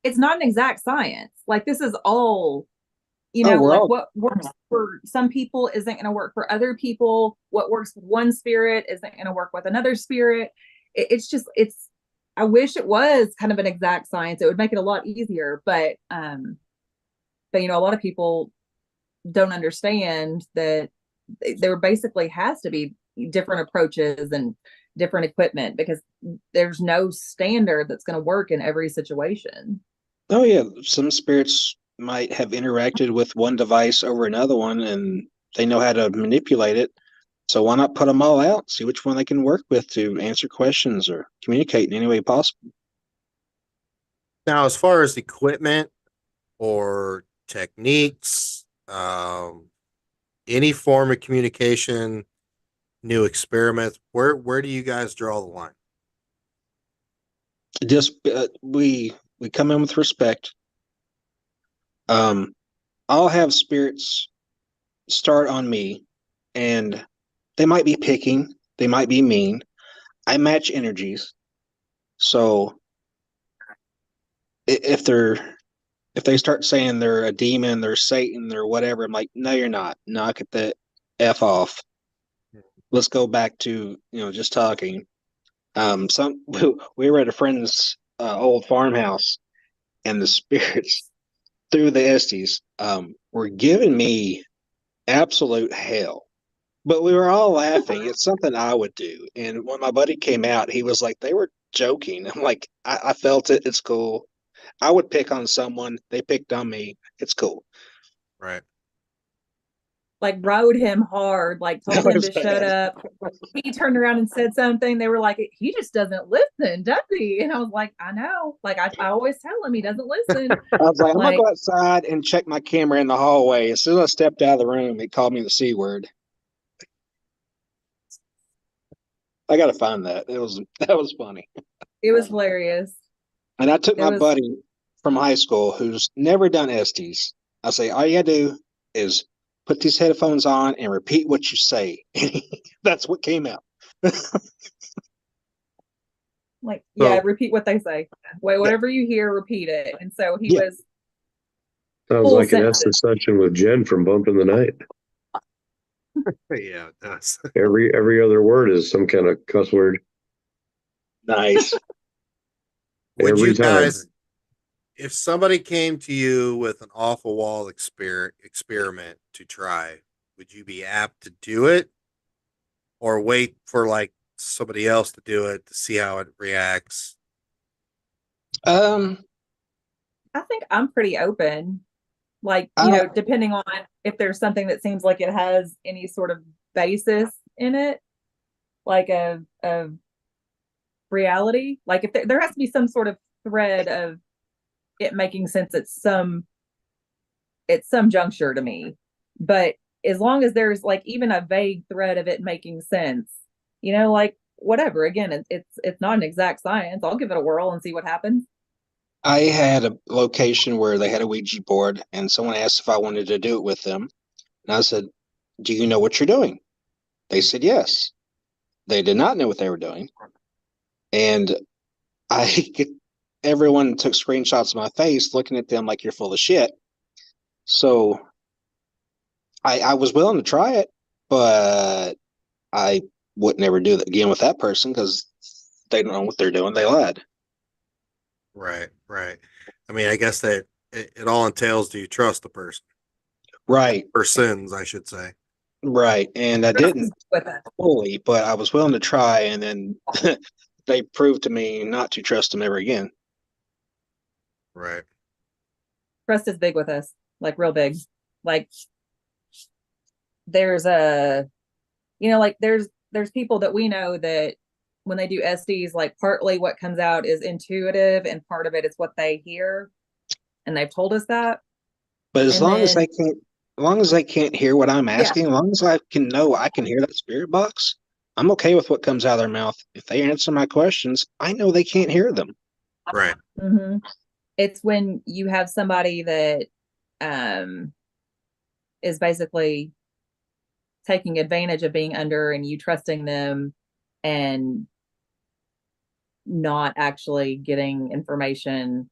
It's not an exact science. Like this is all, We're like all what works for some people isn't going to work for other people. What works with one spirit isn't going to work with another spirit. It's just, I wish it was kind of an exact science. It would make it a lot easier. But a lot of people don't understand that there basically has to be different approaches and different equipment because there's no standard that's going to work in every situation. Oh yeah, some spirits might have interacted with one device over another one, and they know how to manipulate it. So why not put them all out? See which one they can work with to answer questions or communicate in any way possible. Now, as far as equipment or techniques, any form of communication, new experiments, where do you guys draw the line? Just we come in with respect. I'll have spirits start on me, and they might be picking, they might be mean. I match energies, so if they start saying they're a demon, they're Satan, they're whatever, I'm like, no, you're not. Knock it the F off. Let's go back to, just talking. We were at a friend's old farmhouse, and the spirits through the Estes were giving me absolute hell. But we were all laughing. It's something I would do. And when my buddy came out, he was like, they were joking. I'm like, I felt it. It's cool. I would pick on someone. They picked on me. It's cool. Right. Like rode him hard, like told That him was to shut bad. up. He turned around and said something. They were like, he just doesn't listen, does he? And I was like, I know. Like I always tell him he doesn't listen. I was like, I'm Like, gonna go outside and check my camera in the hallway. As soon as I stepped out of the room, he called me the C word. I gotta find that. That was funny. it was hilarious. And I took It my was buddy from high school who's never done Estes. I say, all you gotta do is put these headphones on and repeat what you say. That's what came out. like, So- yeah, repeat what they say. Wait, whatever you hear, repeat it. And so he Yeah. was Sounds Full like an sentences. Esther session with Jen from Bumping the Night. Yeah, it does. Every other word is some kind of cuss word. Nice. Would Every you time. guys, if somebody came to you with an awful wall experiment to try, would you be apt to do it, or wait for like somebody else to do it to see how it reacts? Um, I think I'm pretty open. Like, I- depending on if there's something that seems like it has any sort of basis in it, like of reality. Like if there has to be some sort of thread of it making sense at some juncture to me. But as long as there's like even a vague thread of it making sense, like whatever. Again, it's not an exact science. I'll give it a whirl and see what happens. I had a location where they had a Ouija board, and someone asked if I wanted to do it with them. And I said, do you know what you're doing? They said yes. They did not know what they were doing. And I get everyone took screenshots of my face looking at them like you're full of shit. So I was willing to try it, but I would never do that again with that person because they don't know what they're doing. They lied. Right, right. I mean, I guess that it all entails, do you trust the person? Right, Persons, I should say. right. And I didn't With it. fully, but I was willing to try, and then they proved to me not to trust them ever again. Right. Trust is big with us, like real big. Like there's a, like there's people that we know that when they do SDs, like partly what comes out is intuitive and part of it is what they hear. And they've told us that. But as And long as then, as long as they can't hear what I'm yeah, asking, as long as I can know I can hear that spirit box, I'm okay with what comes out of their mouth. If they answer my questions, I know they can't hear them. Right. mhm. It's when you have somebody that um is basically taking advantage of being under and you trusting them and not actually getting information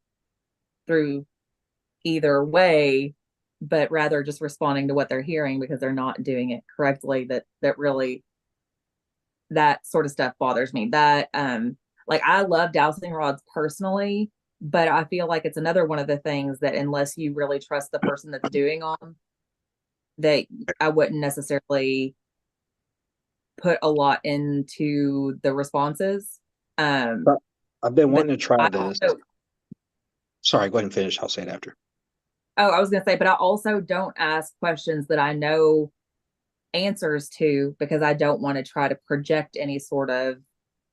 through either way, but rather just responding to what they're hearing because they're not doing it correctly. That really, that sort of stuff bothers me. That like I love dowsing rods personally, but I feel like it's another one of the things that unless you really trust the person that's doing them, that I wouldn't necessarily put a lot into the responses. But I've been But wanting to try I this. also, Sorry, go ahead and finish. I'll say it after. oh, I was going to say, but I also don't ask questions that I know answers to because I don't want to try to project any sort of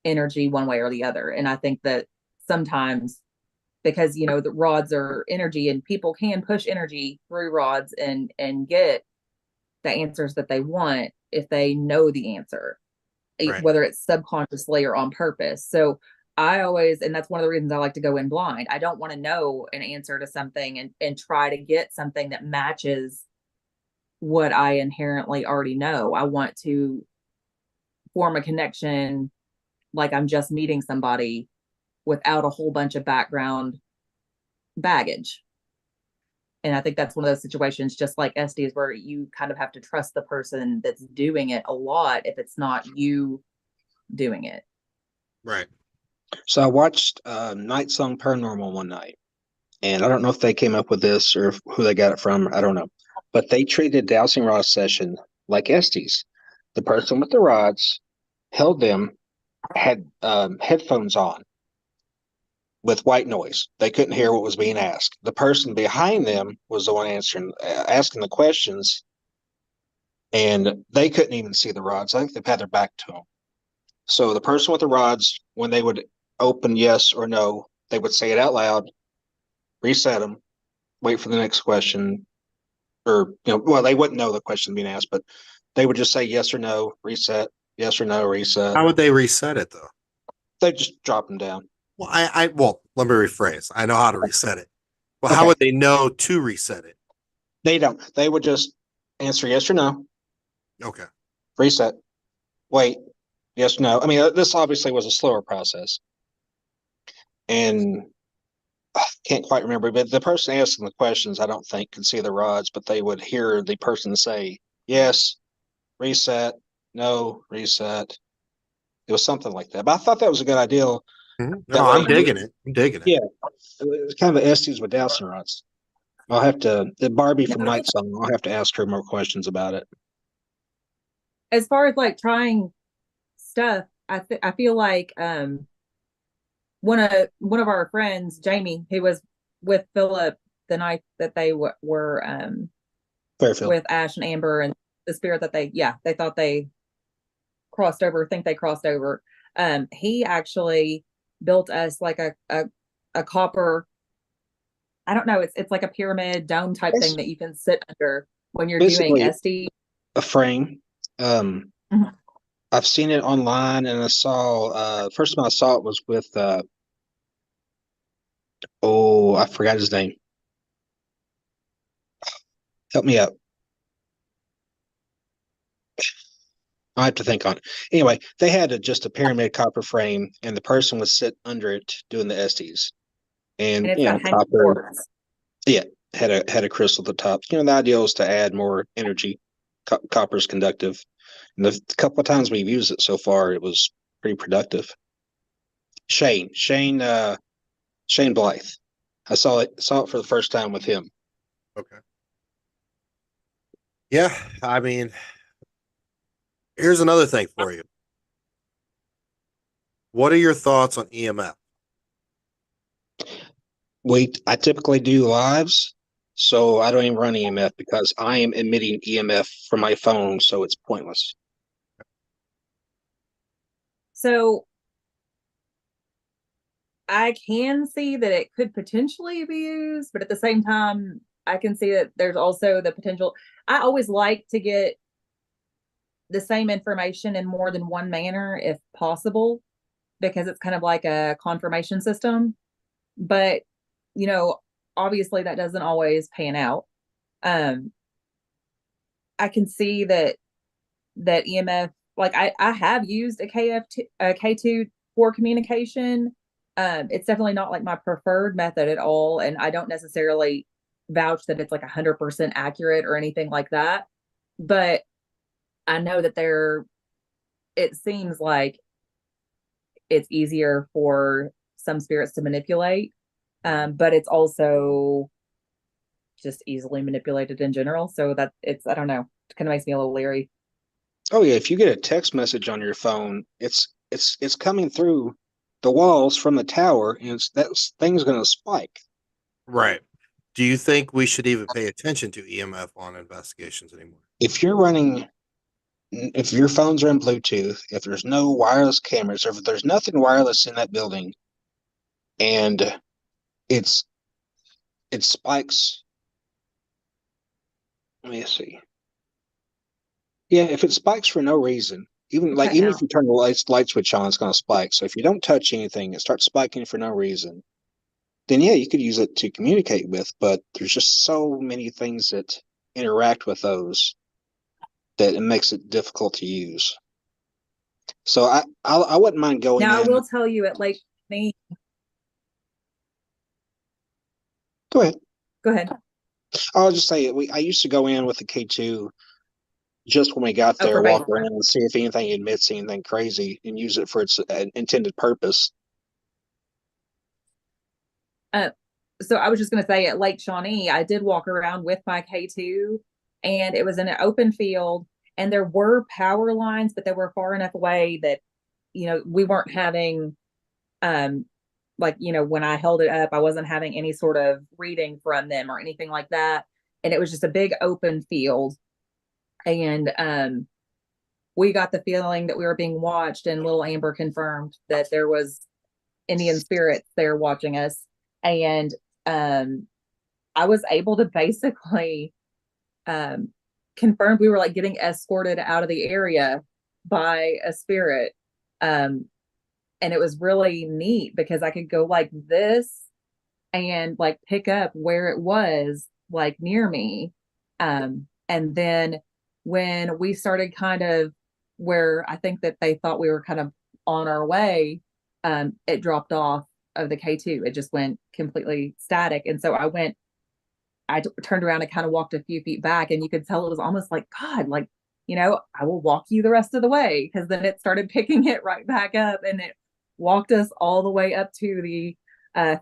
energy one way or the other. And I think that sometimes because the rods are energy and people can push energy through rods and get the answers that they want if they know the answer, Right. whether it's subconsciously or on purpose. So I always, and that's one of the reasons I like to go in blind. I don't want to know an answer to something and try to get something that matches what I inherently already know. I want to form a connection like I'm just meeting somebody without a whole bunch of background baggage. And I think that's one of those situations, just like SDs, where you kind of have to trust the person that's doing it a lot if it's not you doing it. Right. So I watched Night Song Paranormal one night, and I don't know if they came up with this or who they got it from. I don't know. But they treated dowsing rod session like Estes. The person with the rods held them, had headphones on with white noise. They couldn't hear what was being asked. The person behind them was the one asking the questions, and they couldn't even see the rods. I think they've had their back to them. So the person with the rods, when they would open yes or no, they would say it out loud, reset them, wait for the next question, or well, they wouldn't know the question being asked, but they would just say yes or no, reset, yes or no, reset. How would they reset it though? They just drop them down. Well, well, let me rephrase. I know how to reset it. Well, how Okay. would they know to reset it? They don't. They would just answer yes or no, Okay. reset, wait, yes, no. I mean, this obviously was a slower process, and I can't quite remember, but the person asking the questions, I don't think could see the rods, but they would hear the person say yes, reset, no, reset. It was something like that. But I thought that was a good idea. No, That I'm way, digging it. I'm digging it. yeah, it's kind of Estes with dowsing rods. I'll have to, the Barbie from Night Song, I'll have to ask her more questions about it. As far as like trying stuff, I feel like one of our friends, Jamie, who was with Philip the night that they were Fairfield. with Ash and Amber and the spirit that they thought they crossed over, think they crossed over. He actually built us like a copper, I don't know, it's like a pyramid dome type It's thing that you can sit under when you're doing basically SD. a frame. Mhm. I've seen it online, and I saw first time I saw it was with I forgot his name. Help me out. I have to think on it. Anyway, they had just a pyramid copper frame, and the person would sit under it doing the Estes. And And it's got hanging copper quartz. had a crystal at the top. The idea was to add more energy. Copper's conductive. And the couple of times we've used it so far, it was pretty productive. Shane Blythe. I saw it for the first time with him. Okay. Yeah, I mean, here's another thing for you. What are your thoughts on EMF? I typically do lives, so I don't even run EMF because I am emitting EMF from my phone, so it's pointless. So I can see that it could potentially be used, but at the same time, I can see that there's also the potential. I always like to get the same information in more than one manner if possible, because it's kind of like a confirmation system. But, obviously that doesn't always pan out. I can see that EMF, like I have used a K2 for communication. It's definitely not like my preferred method at all. And I don't necessarily vouch that it's like 100% accurate or anything like that. But I know that it seems like it's easier for some spirits to manipulate. But it's also just easily manipulated in general. So that I don't know, it kind of makes me a little leery. Oh yeah, if you get a text message on your phone, it's coming through the walls from the tower, and that thing's going to spike. Right. Do you think we should even pay attention to EMF on investigations anymore? If your phones are in Bluetooth, if there's no wireless cameras, or if there's nothing wireless in that building, and it spikes. Let me see. Yeah, if it spikes for no reason, even if you turn the light switch on, it's going to spike. So if you don't touch anything, it starts spiking for no reason. Then yeah, you could use it to communicate with. But there's just so many things that interact with those that it makes it difficult to use. So I wouldn't mind going in. Now, I will tell you at Lake Shawnee. Go ahead. Go ahead. I'll just say I used to go in with the K2 just when we got there, walk around and see if anything emits anything crazy and use it for its intended purpose. So I was just going to say at Lake Shawnee, I did walk around with my K2, and it was in an open field, and there were power lines, but they were far enough away that, we weren't having, when I held it up, I wasn't having any sort of reading from them or anything like that. And it was just a big open field. And we got the feeling that we were being watched, and little Amber confirmed that there was Indian spirits there watching us. And I was able to basically confirm we were like getting escorted out of the area by a spirit. And it was really neat because I could go like this and like pick up where it was like near me. And then when we started kind of where I think that they thought we were kind of on our way, it dropped off of the K2. It just went completely static. And so I turned around and kind of walked a few feet back, and you could tell it was almost like, God, like, I will walk you the rest of the way. Because then it started picking it right back up, and it walked us all the way up to the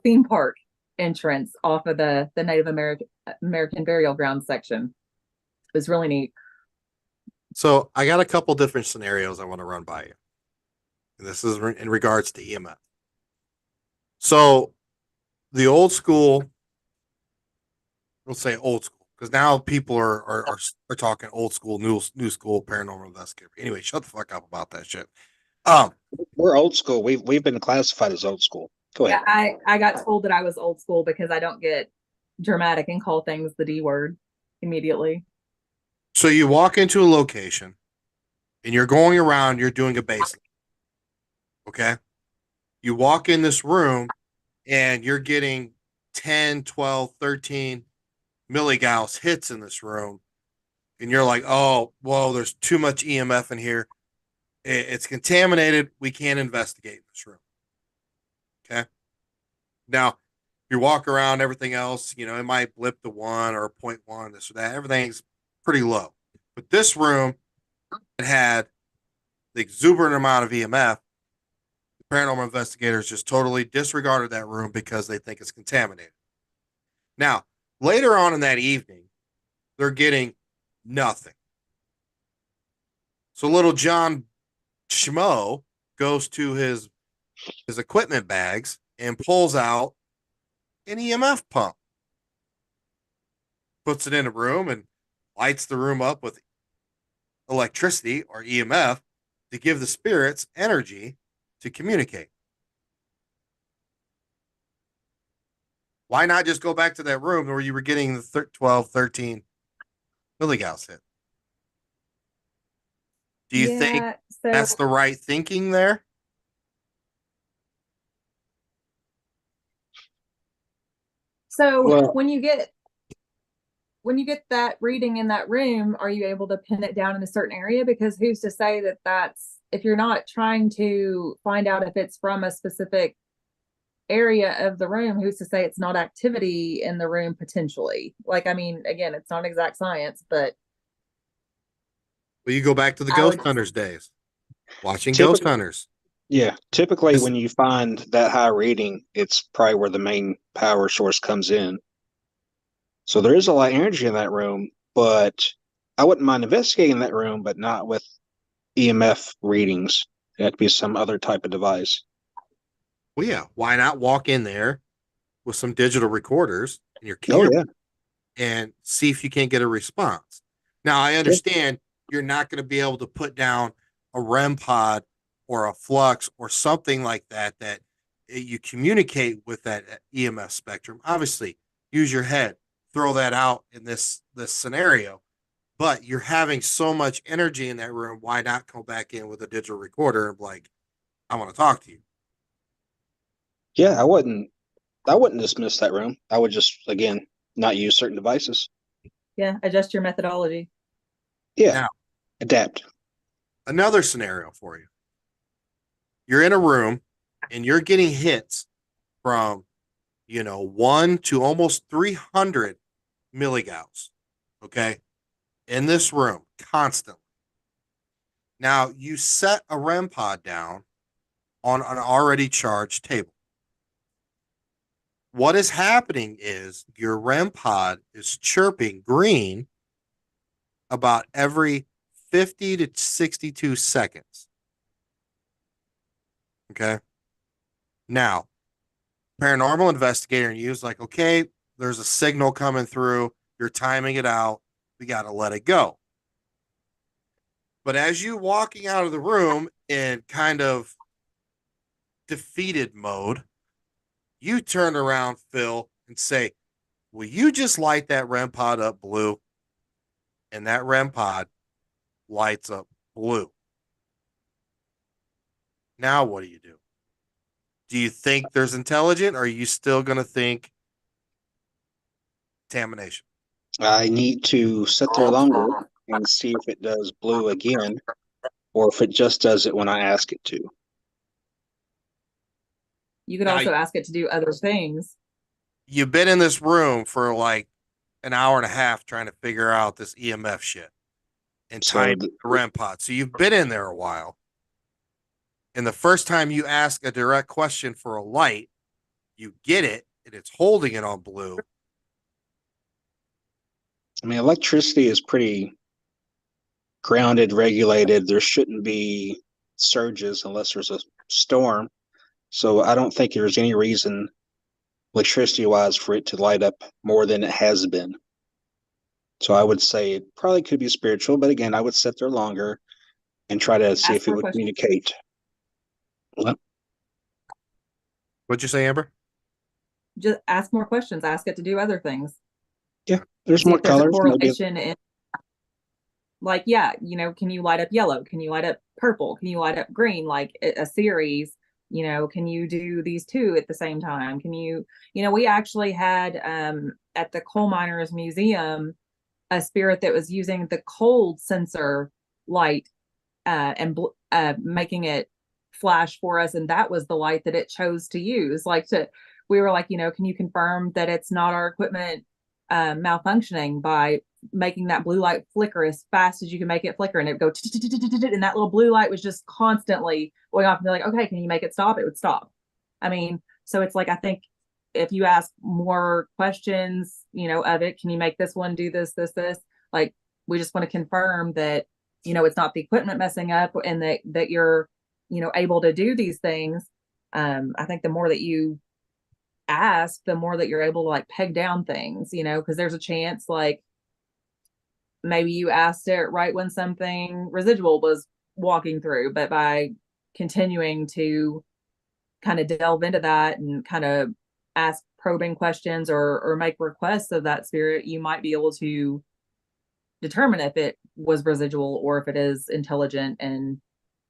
theme park entrance off of the Native American burial ground section. It was really neat. So I got a couple different scenarios I want to run by you. This is in regards to EMF. So the old school, we'll say old school, because now people are talking old school, new school paranormal investigator. Anyway, shut the fuck up about that shit. We're old school. We've been classified as old school. Go ahead. Yeah, I got told that I was old school because I don't get dramatic and call things the D word immediately. So you walk into a location and you're going around, you're doing a baseline. Okay. You walk in this room and you're getting 10, 12, 13 milligauss hits in this room. And you're like, oh, whoa, there's too much EMF in here. It's contaminated. We can't investigate this room. Okay. Now, you walk around, everything else, it might blip to 1 or 0.1, this or that. Everything's pretty low. But this room, it had the exuberant amount of EMF. The paranormal investigators just totally disregarded that room because they think it's contaminated. Now, later on in that evening, they're getting nothing. So little John Schmo goes to his equipment bags and pulls out an EMF pump, puts it in a room and lights the room up with electricity or EMF to give the spirits energy to communicate. Why not just go back to that room where you were getting the 12, 13 milligauss hit? Do you think so that's the right thinking there? So Well- when you get that reading in that room, are you able to pin it down in a certain area? Because who's to say that that's, if you're not trying to find out if it's from a specific area of the room, who's to say it's not activity in the room potentially? Like, I mean, again, it's not exact science, but Well, you go back to the I Ghost would- Hunters days, watching Typically- Ghost Hunters. Yeah, typically Is- when you find that high reading, it's probably where the main power source comes in. So there is a lot of energy in that room, but I wouldn't mind investigating that room, but not with EMF readings. It had to be some other type of device. Well, yeah. Why not walk in there with some digital recorders and your Oh camera yeah, and see if you can't get a response? Now, I understand you're not going to be able to put down a REM pod or a flux or something like that you communicate with that EMF spectrum. Obviously, use your head, throw that out in this scenario. But you're having so much energy in that room. Why not go back in with a digital recorder and be like, I want to talk to you? yeah. I wouldn't dismiss that room. I would just again not use certain devices. yeah, adjust your methodology. Yeah, Now- adapt. Another scenario for you. You're in a room and you're getting hits from, 1 to almost 300 milligauss. Okay. In this room constantly. Now you set a REM pod down on an already charged table. What is happening is your REM pod is chirping green about every 50 to 62 seconds. Okay. Now, paranormal investigator and you is like, okay, there's a signal coming through. You're timing it out. We got to let it go. But as you walking out of the room in kind of defeated mode, you turn around, Phil, and say, will you just light that REM pod up blue? And that REM pod lights up blue. Now what do you do? Do you think there's intelligent, or are you still going to think contamination? I need to sit there longer and see if it does blue again, or if it just does it when I ask it to. You could Now, also ask it to do other things. You've been in this room for like an hour and a half trying to figure out this EMF shit and So time the- the REM pod. So you've been in there a while. And the first time you ask a direct question for a light, you get it and it's holding it on blue. I mean, electricity is pretty grounded, regulated. There shouldn't be surges unless there's a storm. So I don't think there's any reason, electricity wise, for it to light up more than it has been. So I would say it probably could be spiritual, but again, I would sit there longer and try to see Ask if it more would questions. communicate. What'd you say, Amber? Just ask more questions. Ask it to do other things. There's See more if there's a colors. Maybe correlation in, like, yeah, can you light up yellow? Can you light up purple? Can you light up green? Like a series, can you do these two at the same time? Can you, we actually had at the Coal Miners Museum a spirit that was using the cold sensor light making it flash for us, and that was the light that it chose to use. We were like, can you confirm that it's not our equipment malfunctioning by making that blue light flicker as fast as you can make it flicker, and it would go, and that little blue light was just constantly going off, and they're like, okay, can you make it stop? It would stop. I mean, so it's like, I think if you ask more questions, of it, can you make this one do this, like, we just want to confirm that, it's not the equipment messing up, and that you're, able to do these things. I think the more that you ask, the more that you're able to like peg down things, because there's a chance like maybe you asked it right when something residual was walking through, but by continuing to kind of delve into that and kind of ask probing questions or make requests of that spirit, you might be able to determine if it was residual or if it is intelligent, and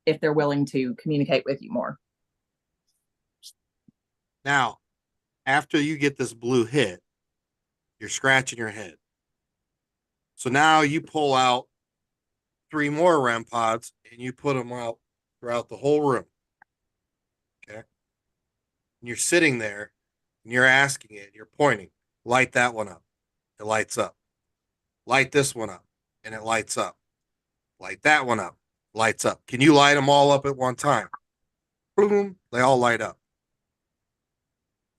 if they're willing to communicate with you more. Now, after you get this blue hit, you're scratching your head. So now you pull out 3 more REM pods and you put them out throughout the whole room. Okay. And you're sitting there and you're asking it, you're pointing, light that one up. It lights up. Light this one up and it lights up. Light that one up, lights up. Can you light them all up at one time? Boom, they all light up.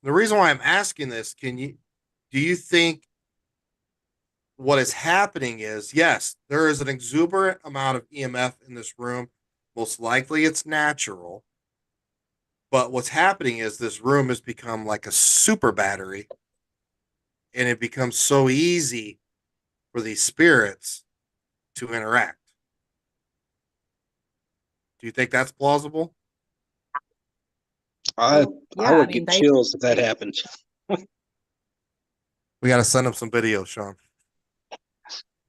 The reason why I'm asking this, do you think what is happening is, yes, there is an exuberant amount of EMF in this room. Most likely it's natural. But what's happening is this room has become like a super battery, and it becomes so easy for these spirits to interact. Do you think that's plausible? I would get chills if that happened. We got to send them some videos, Sean.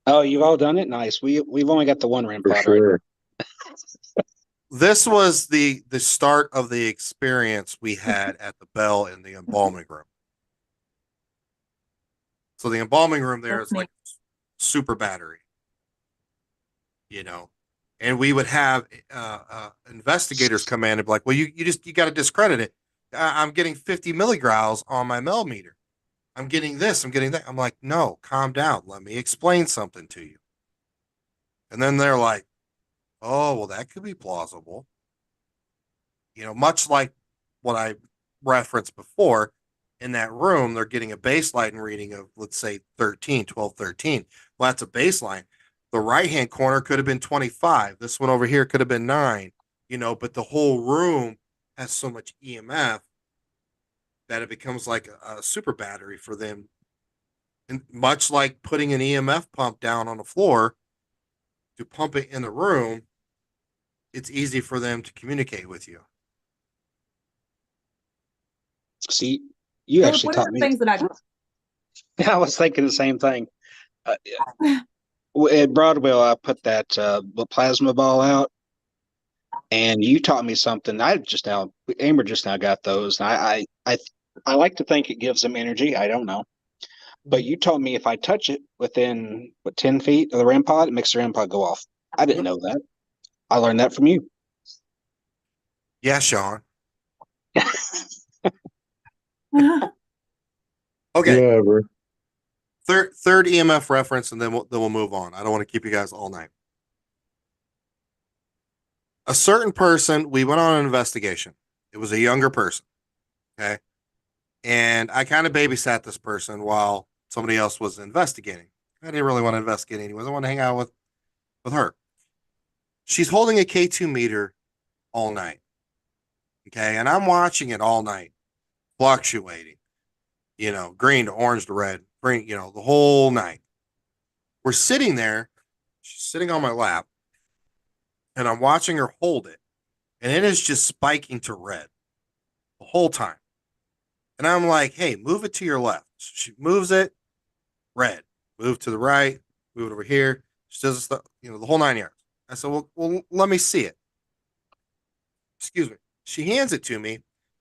Oh, you've all done it? Nice. We've only got the one REM For pod sure. right. This was the start of the experience we had at the Bell in the embalming room. So the embalming room there is like super battery, and we would have investigators come in and be like, well, you got to discredit it. I'm getting 50 milligrauls on my Mel meter. I'm getting this, I'm getting that. I'm like, no, calm down. Let me explain something to you. And then they're like, oh, well, that could be plausible. Much like what I referenced before, in that room, they're getting a baseline reading of, let's say, 12, 13. Well, that's a baseline. The right-hand corner could have been 25. This one over here could have been 9, but the whole room has so much EMF that it becomes like a super battery for them. And much like putting an EMF pump down on the floor to pump it in the room, it's easy for them to communicate with you. See, you actually taught me. Things that I was thinking the same thing. At Broadwell, I put that plasma ball out, and you taught me something. Amber just now got those. I like to think it gives them energy. I don't know, but you taught me if I touch it within 10 feet of the REM pod, it makes the REM pod go off. I didn't know that. I learned that from you. Yeah, Sean. Okay. Whatever. Third EMF reference, and then we'll move on. I don't want to keep you guys all night. A certain person, we went on an investigation. It was a younger person. Okay. And I kind of babysat this person while somebody else was investigating. I didn't really want to investigate anyways. I want to hang out with her. She's holding a K2 meter all night. Okay. And I'm watching it all night, fluctuating, green to orange to red, green, the whole night. We're sitting there. She's sitting on my lap, and I'm watching her hold it, and it is just spiking to red the whole time. And I'm like, hey, move it to your left. So she moves it, red. Move to the right, move it over here. She does stuff, the whole 9 yards. I said, well, let me see it. Excuse me. She hands it to me.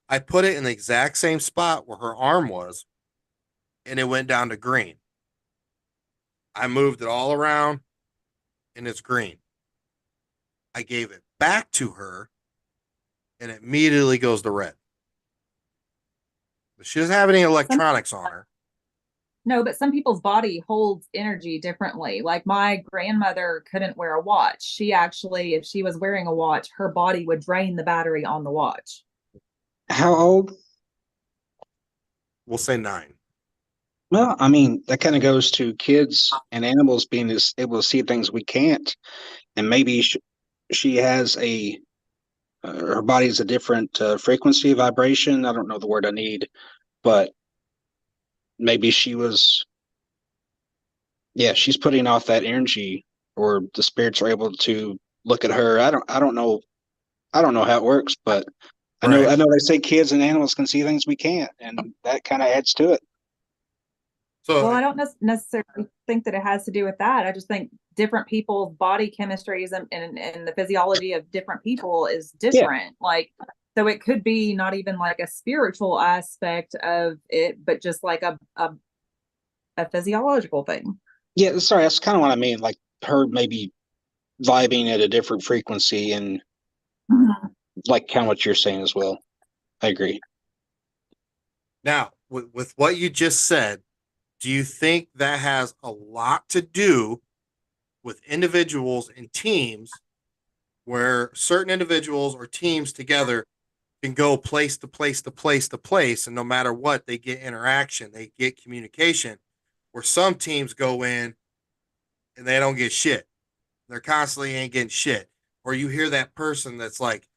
I put it in the exact same spot where her arm was, and it went down to green. I moved it all around, and it's green. I gave it back to her, and it immediately goes to red. But she doesn't have any electronics on her. No, but some people's body holds energy differently. Like my grandmother couldn't wear a watch. She actually, if she was wearing a watch, her body would drain the battery on the watch. How old? We'll say 9. Well, I mean, that kind of goes to kids and animals being able to see things we can't. And maybe she has her body's a different frequency vibration. I don't know the word I need, but maybe she's putting off that energy, or the spirits are able to look at her. I don't know how it works, but I know they say kids and animals can see things we can't, and that kind of adds to it. So, well, I don't necessarily think that it has to do with that. I just think different people's body chemistries and the physiology of different people is different. Like, so it could be not even like a spiritual aspect of it, but just like a physiological thing. Yeah, sorry, that's kind of what I mean. Like her maybe vibing at a different frequency, and like kind of what you're saying as well. I agree. now, with what you just said, do you think that has a lot to do with individuals and teams, where certain individuals or teams together can go place to place to place to place, and no matter what, they get interaction, they get communication, where some teams go in and they don't get shit. They're constantly ain't getting shit. Or you hear that person that's like,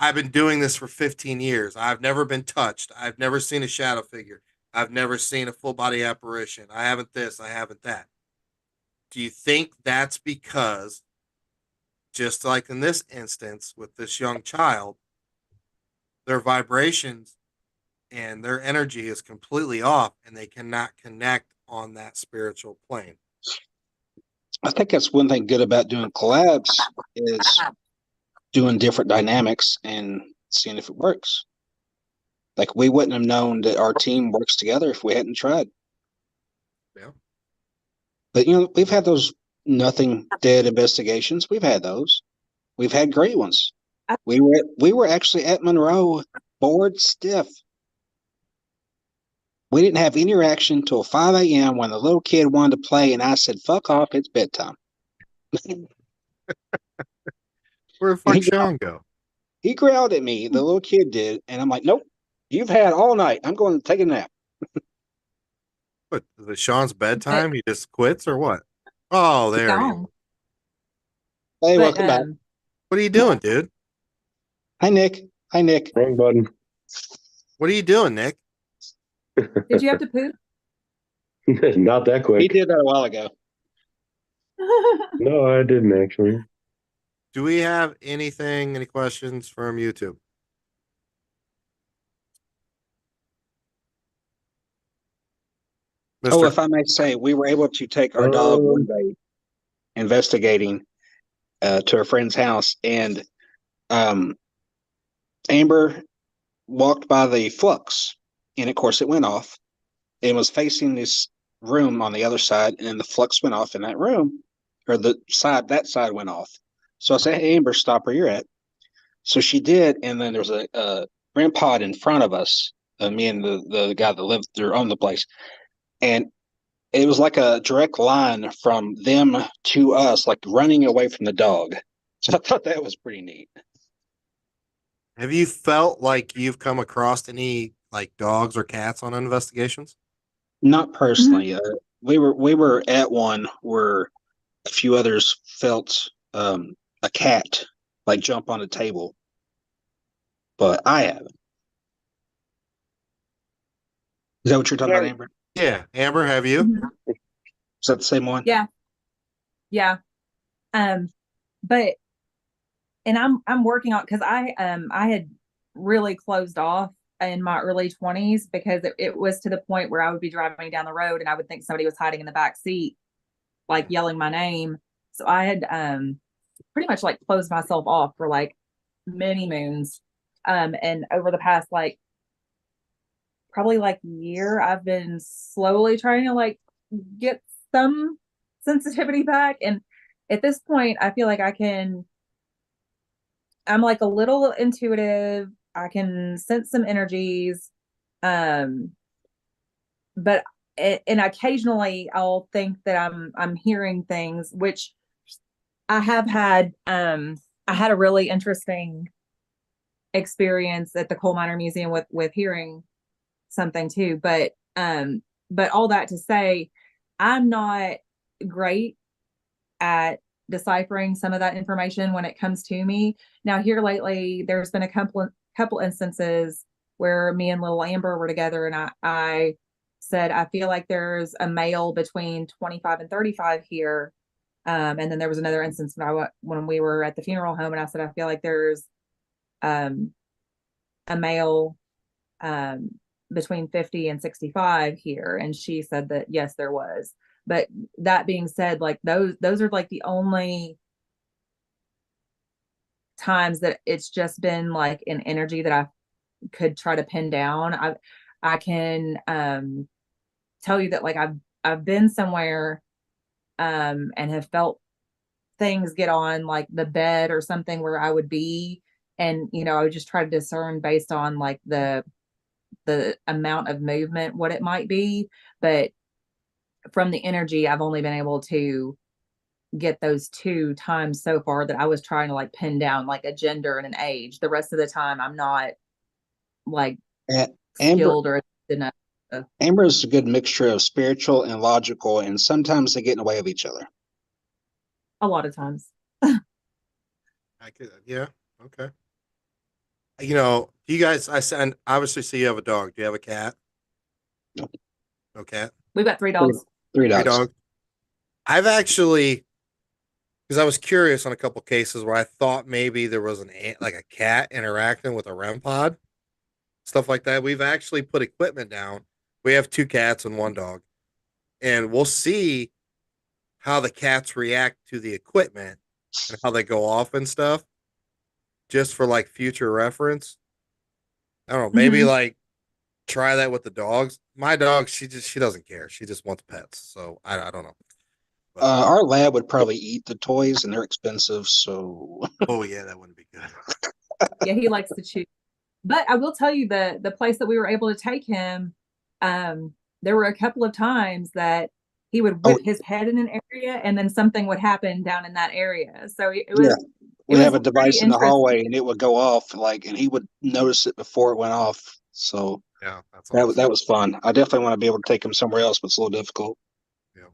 I've been doing this for 15 years. I've never been touched. I've never seen a shadow figure. I've never seen a full body apparition. I haven't this, I haven't that. Do you think that's because, just like in this instance with this young child, their vibrations and their energy is completely off and they cannot connect on that spiritual plane? I think that's one thing good about doing collabs, is doing different dynamics and seeing if it works. Like, we wouldn't have known that our team works together if we hadn't tried. Yeah. But we've had those nothing dead investigations. We've had those. We've had great ones. We were actually at Monroe, bored stiff. We didn't have any reaction till 5 a.m. when the little kid wanted to play, and I said, "Fuck off, it's bedtime." Where the fuck Sean go? He growled at me, the little kid did, and I'm like, "Nope, you've had all night. I'm going to take a nap." What, the Sean's bedtime? He just quits or what? Oh, there he is. Hey, welcome back. What are you doing, dude? Hi, Nick. Hi, Nick. Wrong button. What are you doing, Nick? Did you have to poop? Not that quick. He did that a while ago. No, I didn't actually. Do we have any questions from YouTube? Oh, if I may say, we were able to take our dog one day investigating to a friend's house, and Amber walked by the flux, and of course it went off. It was facing this room on the other side, and then the flux went off in that room, or that side went off. So I said, "Hey, Amber, stop where you're at." So she did, and then there was a REM pod in front of us, me and the guy that lived there on the place, and it was like a direct line from them to us, like running away from the dog. So I thought that was pretty neat. Have you felt like you've come across any like dogs or cats on investigations? Not personally. We were at one where a few others felt a cat like jump on a table, but I haven't. Is that what you're talking about, Amber? Yeah, Amber, have you? Is that the same one? Yeah. But I'm working on, because I had really closed off in my early 20s, because it was to the point where I would be driving down the road and I would think somebody was hiding in the back seat, like yelling my name. So I had pretty much like closed myself off for like many moons. And over the past like probably like year, I've been slowly trying to like get some sensitivity back. And at this point, I feel like I can I'm like a little intuitive. I can sense some energies. But and occasionally I'll think that I'm hearing things, which I have had. I had a really interesting experience at the Coal Miner Museum with hearing something too. But all that to say, I'm not great at deciphering some of that information when it comes to me. Now here lately, there's been a couple instances where me and little Amber were together, and I said I feel like there's a male between 25 and 35 here. And then there was another instance when we were at the funeral home, and I said I feel like there's um, a male between 50 and 65 here, and she said that yes, there was. But that being said, like those are like the only times that it's just been like an energy that I could try to pin down. I can tell you that like I've been somewhere and have felt things get on like the bed or something where I would be, and I would just try to discern based on like the amount of movement what it might be. But from the energy, I've only been able to get those 2 times so far that I was trying to like pin down like a gender and an age. The rest of the time I'm not like Amber skilled or enough. Amber is a good mixture of spiritual and logical, and sometimes they get in the way of each other. A lot of times. I could, yeah, okay. You guys, I obviously see you have a dog. Do you have a cat? No. No cat? We've got 3 dogs. Three Three dogs. dogs. I've actually, because I was curious on a couple cases where I thought maybe there was like a cat interacting with a REM pod, stuff like that. We've actually put equipment down. We have 2 cats and 1 dog, and we'll see how the cats react to the equipment and how they go off and stuff, just for like future reference. I don't know, maybe like try that with the dogs. My dog, she doesn't care. She just wants pets. So I don't know. But, Our lab would probably eat the toys, and they're expensive. So oh yeah, that wouldn't be good. Yeah, he likes to chew. But I will tell you the place that we were able to take him, there were a couple of times that he would whip his head in an area and then something would happen down in that area. So it was we it have was a device pretty in the interesting. hallway, and it would go off and he would notice it before it went off. So Yeah, that's that awesome. was fun. I definitely want to be able to take him somewhere else, but it's a little difficult. Yeah.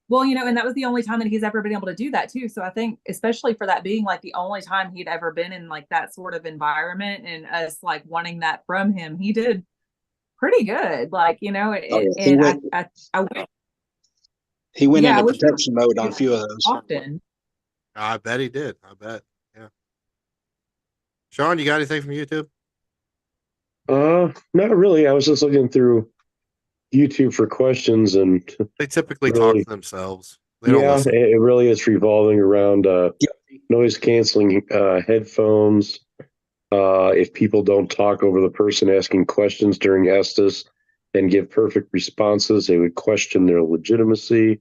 Well, and that was the only time that he's ever been able to do that too. So I think, especially for that being like the only time he'd ever been in like that sort of environment and us like wanting that from him, he did pretty good. Like, and I wish, He went yeah, I into wish we were protection mode on a few of those. often. I bet he did. I bet. Yeah. Sean, you got anything from YouTube? Not really. I was just looking through YouTube for questions, and They typically Really? talk to themselves. They don't yeah, listen. it really is revolving around noise canceling headphones. If people don't talk over the person asking questions during Estes and give perfect responses, they would question their legitimacy.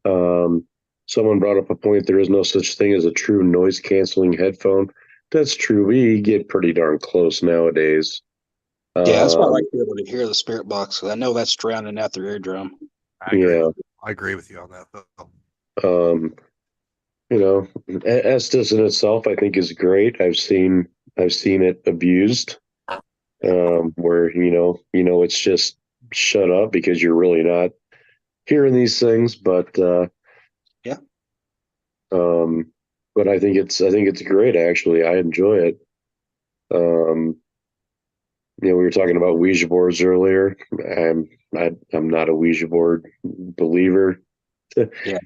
Someone brought up a point: there is no such thing as a true noise canceling headphone. That's true. We get pretty darn close nowadays. Yeah, that's why I like to be able to hear the spirit box, 'cause I know that's drowning out their eardrum. I agree. Yeah. I agree with you on that, though. Estes in itself, I think, is great. I've seen it abused, where it's just shut up because you're really not hearing these things. But Yeah. but I think it's great. Actually, I enjoy it. We were talking about Ouija boards earlier. I'm not a Ouija board believer. Yeah.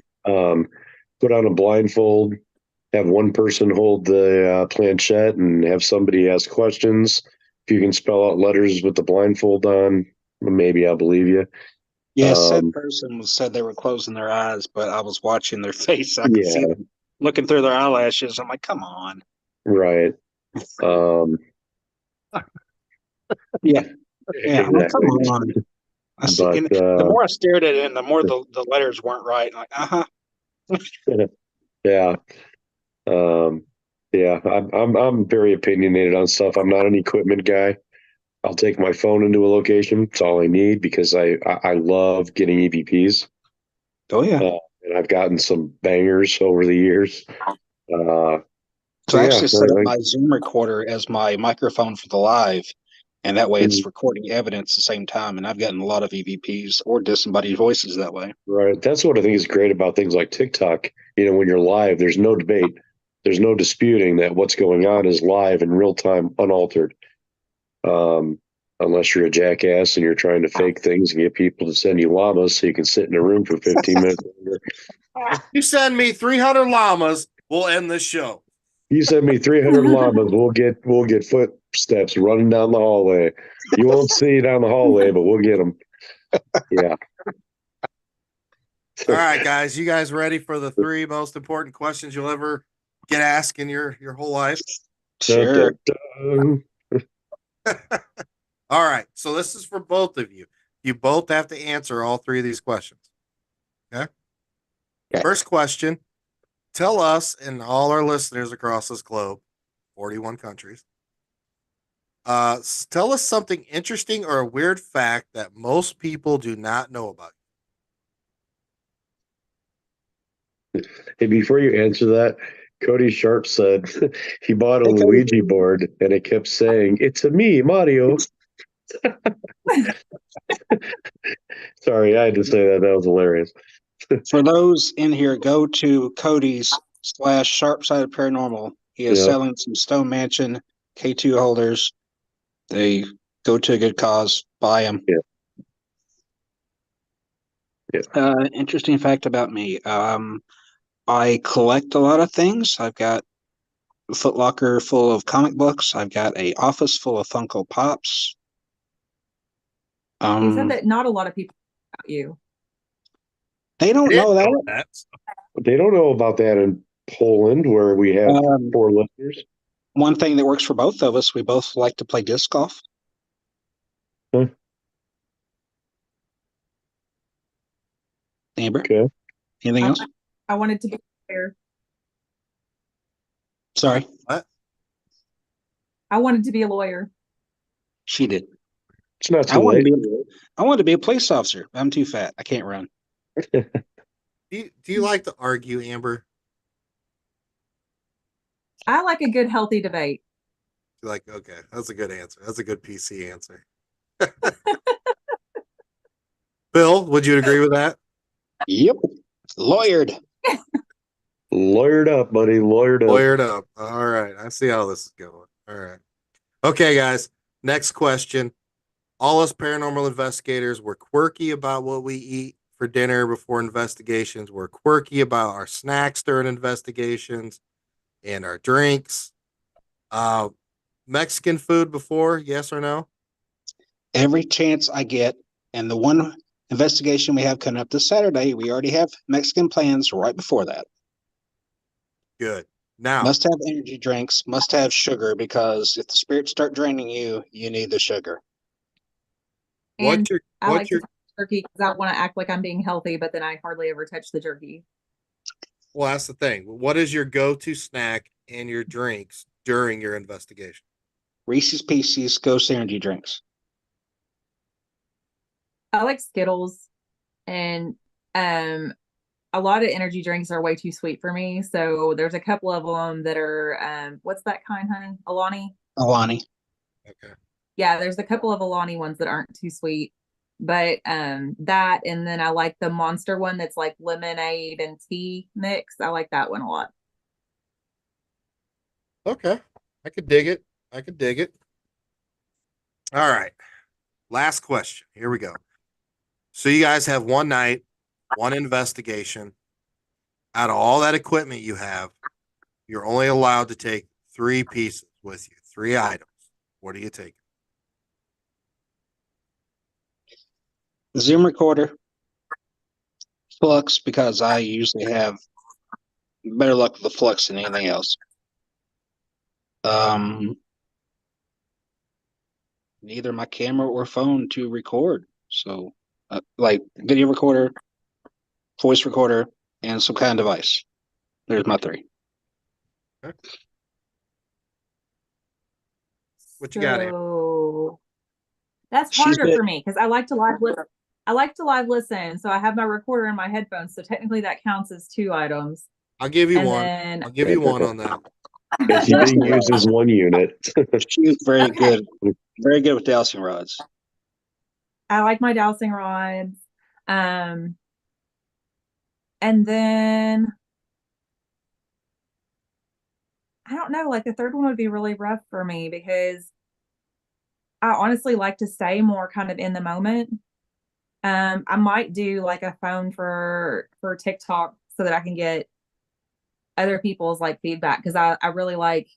Put on a blindfold, have one person hold the planchette, and have somebody ask questions. If you can spell out letters with the blindfold on, maybe I'll believe you. Yes, that person said they were closing their eyes, but I was watching their face. I could see them looking through their eyelashes. I'm like, come on. Right. Yeah. Yeah. I'm like, come Exactly. on. I see, But, and the more I stared at it, and the more the letters weren't right. I'm like, yeah. Yeah, I'm very opinionated on stuff. I'm not an equipment guy. I'll take my phone into a location. It's all I need because I love getting EVPs. Oh yeah. And I've gotten some bangers over the years. So I Yeah, actually set up my Zoom recorder as my microphone for the live, and that way it's recording evidence at the same time. And I've gotten a lot of EVPs or disembodied voices that way. right. That's what I think is great about things like TikTok. When you're live, there's no debate. There's no disputing that what's going on is live in real time, unaltered. Unless you're a jackass and you're trying to fake things and get people to send you llamas so you can sit in a room for 15 minutes. You send me 300 llamas, we'll end this show. You send me 300 llamas, we'll get footsteps running down the hallway. You won't see down the hallway, but we'll get them. Yeah. All right, guys. You guys ready for the 3 most important questions you'll ever get asked in your whole life? Sure. All right. So this is for both of you. You both have to answer all 3 of these questions. Okay. First question. Tell us and all our listeners across this globe, 41 countries, tell us something interesting or a weird fact that most people do not know about you. Hey, before you answer that, Cody Sharp said he bought a Luigi board and it kept saying, "It's a me, Mario." Sorry, I had to say that. That was hilarious. For those in here, go to Cody's /Sharpsided Paranormal. He is selling some Stone Mansion K2 holders. They go to a good cause. Buy them. Interesting fact about me. I collect a lot of things. I've got a Foot Locker full of comic books. I've got an office full of Funko Pops. You said that not a lot of people know about you. They don't know that. They don't know about that in Poland, where we have 4 listeners. One thing that works for both of us, we both like to play disc golf. Huh. Amber? Okay. Anything else? I wanted to be fair. Sorry. What? I wanted to be a lawyer. She did. It's not too late. I wanted to be a police officer. I'm too fat. I can't run. Do you like to argue, Amber? I like a good, healthy debate. You're like, okay, that's a good answer. That's a good PC answer. Bill, would you agree with that? Yep. Lawyered. Lawyered up, buddy. Lawyered up. Lawyered up. All right. I see how this is going. All right. Okay, guys. Next question. All us paranormal investigators, we're quirky about what we eat for dinner before investigations. We're quirky about our snacks during investigations and our drinks. Mexican food before, yes or no? Every chance I get. And the one investigation we have coming up this Saturday, we already have Mexican plans right before that. Good. Now, must have energy drinks, must have sugar, because if the spirits start draining you, you need the sugar. And I like to touch turkey because I want to act like I'm being healthy, but then I hardly ever touch the turkey. Well, that's the thing. What is your go-to snack and your drinks during your investigation? Reese's Pieces, Ghost energy drinks. I like Skittles, and a lot of energy drinks are way too sweet for me. So there's a couple of them that are what's that kind, honey? Alani. Okay. Yeah, there's a couple of Alani ones that aren't too sweet. But that, and then I like the Monster one that's like lemonade and tea mix. I like that one a lot. Okay. I could dig it. All right. Last question. Here we go. So you guys have one night, one investigation. Out of all that equipment you have, you're only allowed to take 3 pieces with you, 3 items. What are you taking? Zoom recorder. Flux, because I usually have better luck with the flux than anything else. Neither my camera or phone to record. So, like video recorder, voice recorder, and some kind of device. There's my 3. Okay. What you got, Amber? So that's She's harder been- for me because I like to live listen. I like to live listen, so I have my recorder in my headphones. So technically, that counts as 2 items. I'll give you And one. then I'll give you one on that. It's being used as one unit. She's very Okay. very good with dowsing rods. I like my dowsing rods. And then I don't know, like the third one would be really rough for me because I honestly like to stay more kind of in the moment. I might do like a phone for TikTok so that I can get other people's like feedback because I really like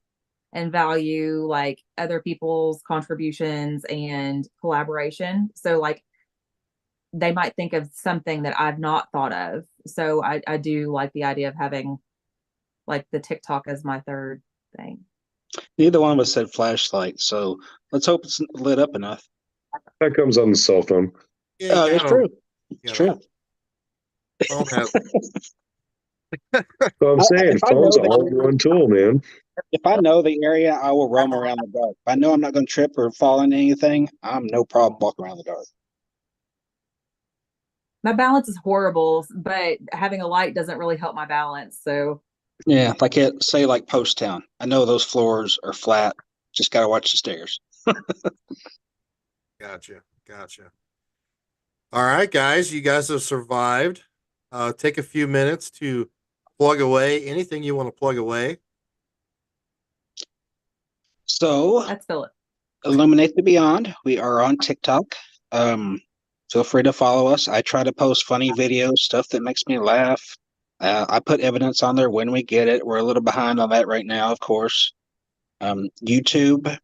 and value like other people's contributions and collaboration. So like they might think of something that I've not thought of. So I do like the idea of having like the TikTok as my third thing. Neither one of us said flashlight, so let's hope it's lit up enough. That comes on the cell phone. Yeah, you It's gotta- true. you It's gotta- true. phone has- So I'm saying If I know phone's that- all in one tool, man. If I know the area, I will roam around the dark. If I know I'm not going to trip or fall into anything, I'm no problem walking around the dark. My balance is horrible, but having a light doesn't really help my balance. So Yeah, like it say like Post Town. I know those floors are flat. Just got to watch the stairs. Gotcha. All right, guys, you guys have survived. Take a few minutes to plug away anything you want to plug away. So that's Philip. Illuminate the Beyond. We are on TikTok. Feel free to follow us. I try to post funny videos, stuff that makes me laugh. I put evidence on there when we get it. We're a little behind on that right now, of course. YouTube,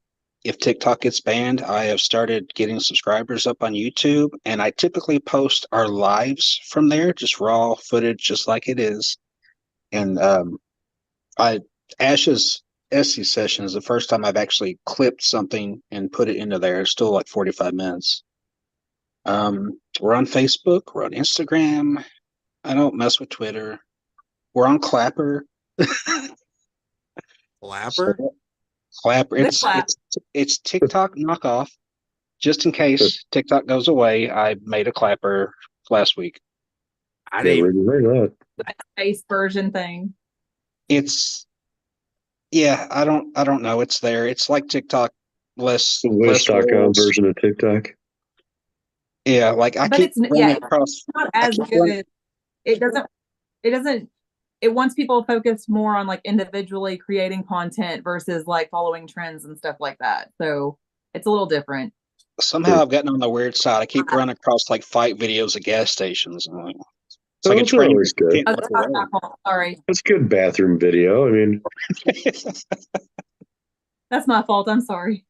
if TikTok gets banned, I have started getting subscribers up on YouTube, and I typically post our lives from there, just raw footage, just like it is. And Ash's Essie session is the first time I've actually clipped something and put it into there. It's still like 45 minutes. We're on Facebook. We're on Instagram. I don't mess with Twitter. We're on Clapper. Clapper? Clapper. Good clap. It's TikTok knockoff. Just in case TikTok goes away, I made a Clapper last week. I Yeah, didn't where'd you learn that? Face version thing. I don't know. It's there. It's like TikTok, less Wish.com rules. version of TikTok. Yeah, like I But keep it's running yeah, across. it's not as keep running- good. It wants people focused more on like individually creating content versus like following trends and stuff like that. So it's a little different. Somehow I've gotten on the weird side. I keep running across like fight videos at gas stations. And like, it's like a Those are train. always good. Can't Oh, look that's not away. my fault. Sorry. That's good bathroom video. I mean, That's my fault. I'm sorry.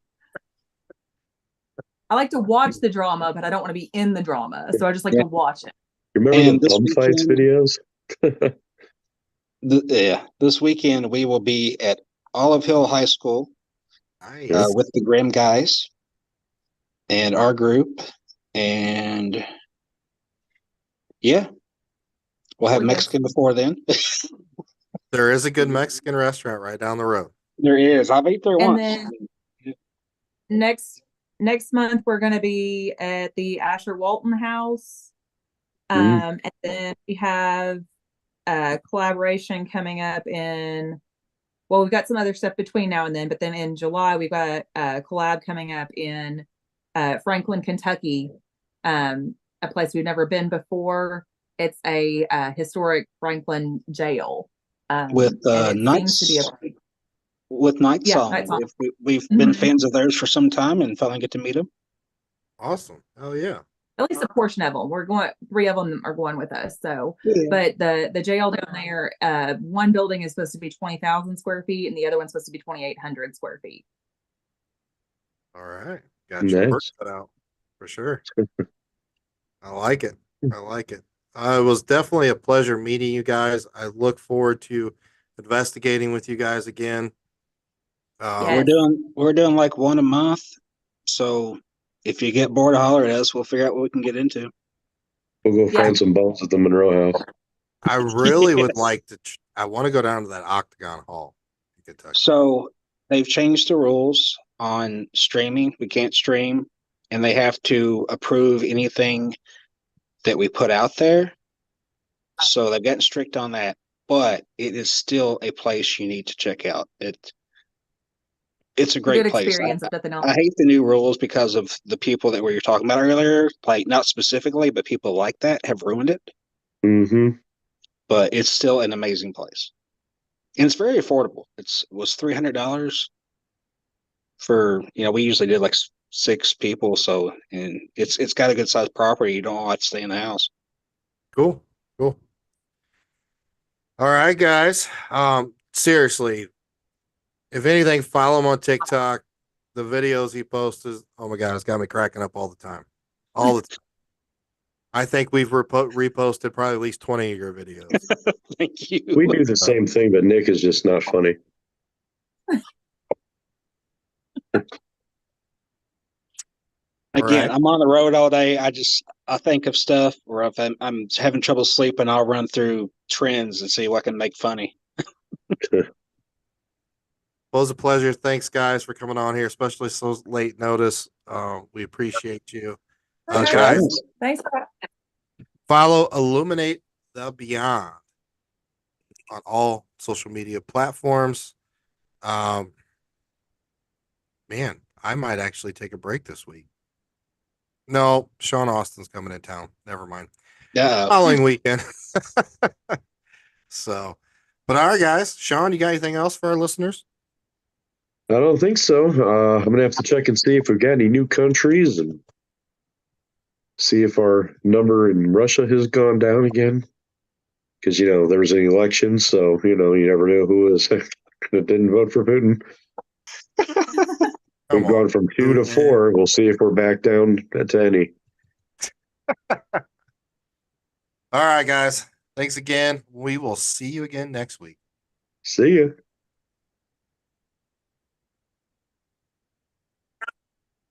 I like to watch the drama, but I don't want to be in the drama. So I just like to watch it. remember And the this bum fights weekend- videos? This weekend we will be at Olive Hill High School Nice. with the Grimm guys and our group, and yeah, we'll have Gorgeous. Mexican before then. There is a good Mexican restaurant right down the road. There is. I've ate there And once. then next month we're going to be at the Asher Walton House. And then we have a collaboration coming up in, well, we've got some other stuff between now and then, but then in July we've got a collab coming up in Franklin, Kentucky, a place we've never been before. It's a historic Franklin jail. With and it Nights, seems to be a with Night Yeah, Song. Night Song. We've been Mhm. fans of theirs for some time and finally get to meet them. Awesome. Oh yeah. at least a portion of them. We're going, 3 of them are going with us. So, but the jail down there, one building is supposed to be 20,000 square feet, and the other one's supposed to be 2,800 square feet. All right. Got your work Nice. cut out for sure. I like it. It was definitely a pleasure meeting you guys. I look forward to investigating with you guys again. Yes. We're doing like one a month. So if you get bored, holler at us. We'll figure out what we can get into. We'll go Yeah. find some bones at the Monroe House. I really would Yes. like to. I want to go down to that Octagon Hall in Kentucky. So they've changed the rules on streaming. We can't stream, and they have to approve anything that we put out there. So they've gotten strict on that, but it is still a place you need to check out. It's a great Good place. experience, if nothing else. I hate the new rules because of the people that we were talking about earlier. Like, not specifically, but people like that have ruined it. Mm-hmm. But it's still an amazing place, and it's very affordable. It was $300 for, we usually did like 6 people, so, and it's got a good sized property. You don't all have to stay in the house. Cool. Cool. All right, guys. Seriously, if anything, follow him on TikTok. The videos he posts is, oh my God, it's got me cracking up all the time. All the time. I think we've reposted probably at least 20 of your videos. Thank you. We do the same thing, but Nick is just not funny. Again, right. I'm on the road all day. I think of stuff, or if I'm having trouble sleeping, I'll run through trends and see what I can make funny. Well, it was a pleasure. Thanks, guys, for coming on here, especially so late notice. We appreciate you. Thanks for Guys, having us. Thanks. follow Illuminate the Beyond on all social media platforms. Man, I might actually take a break this week. No, Sean Austin's coming in town. Never mind. Yeah. Following weekend. So, but all right, guys. Sean, you got anything else for our listeners? I don't think so. I'm gonna have to check and see if we've got any new countries and see if our number in Russia has gone down again. Because there was an election, so you never know who was that didn't vote for Putin. We've gone from 2 to 4. We'll see if we're back down to any. All right, guys. Thanks again. We will see you again next week. See ya.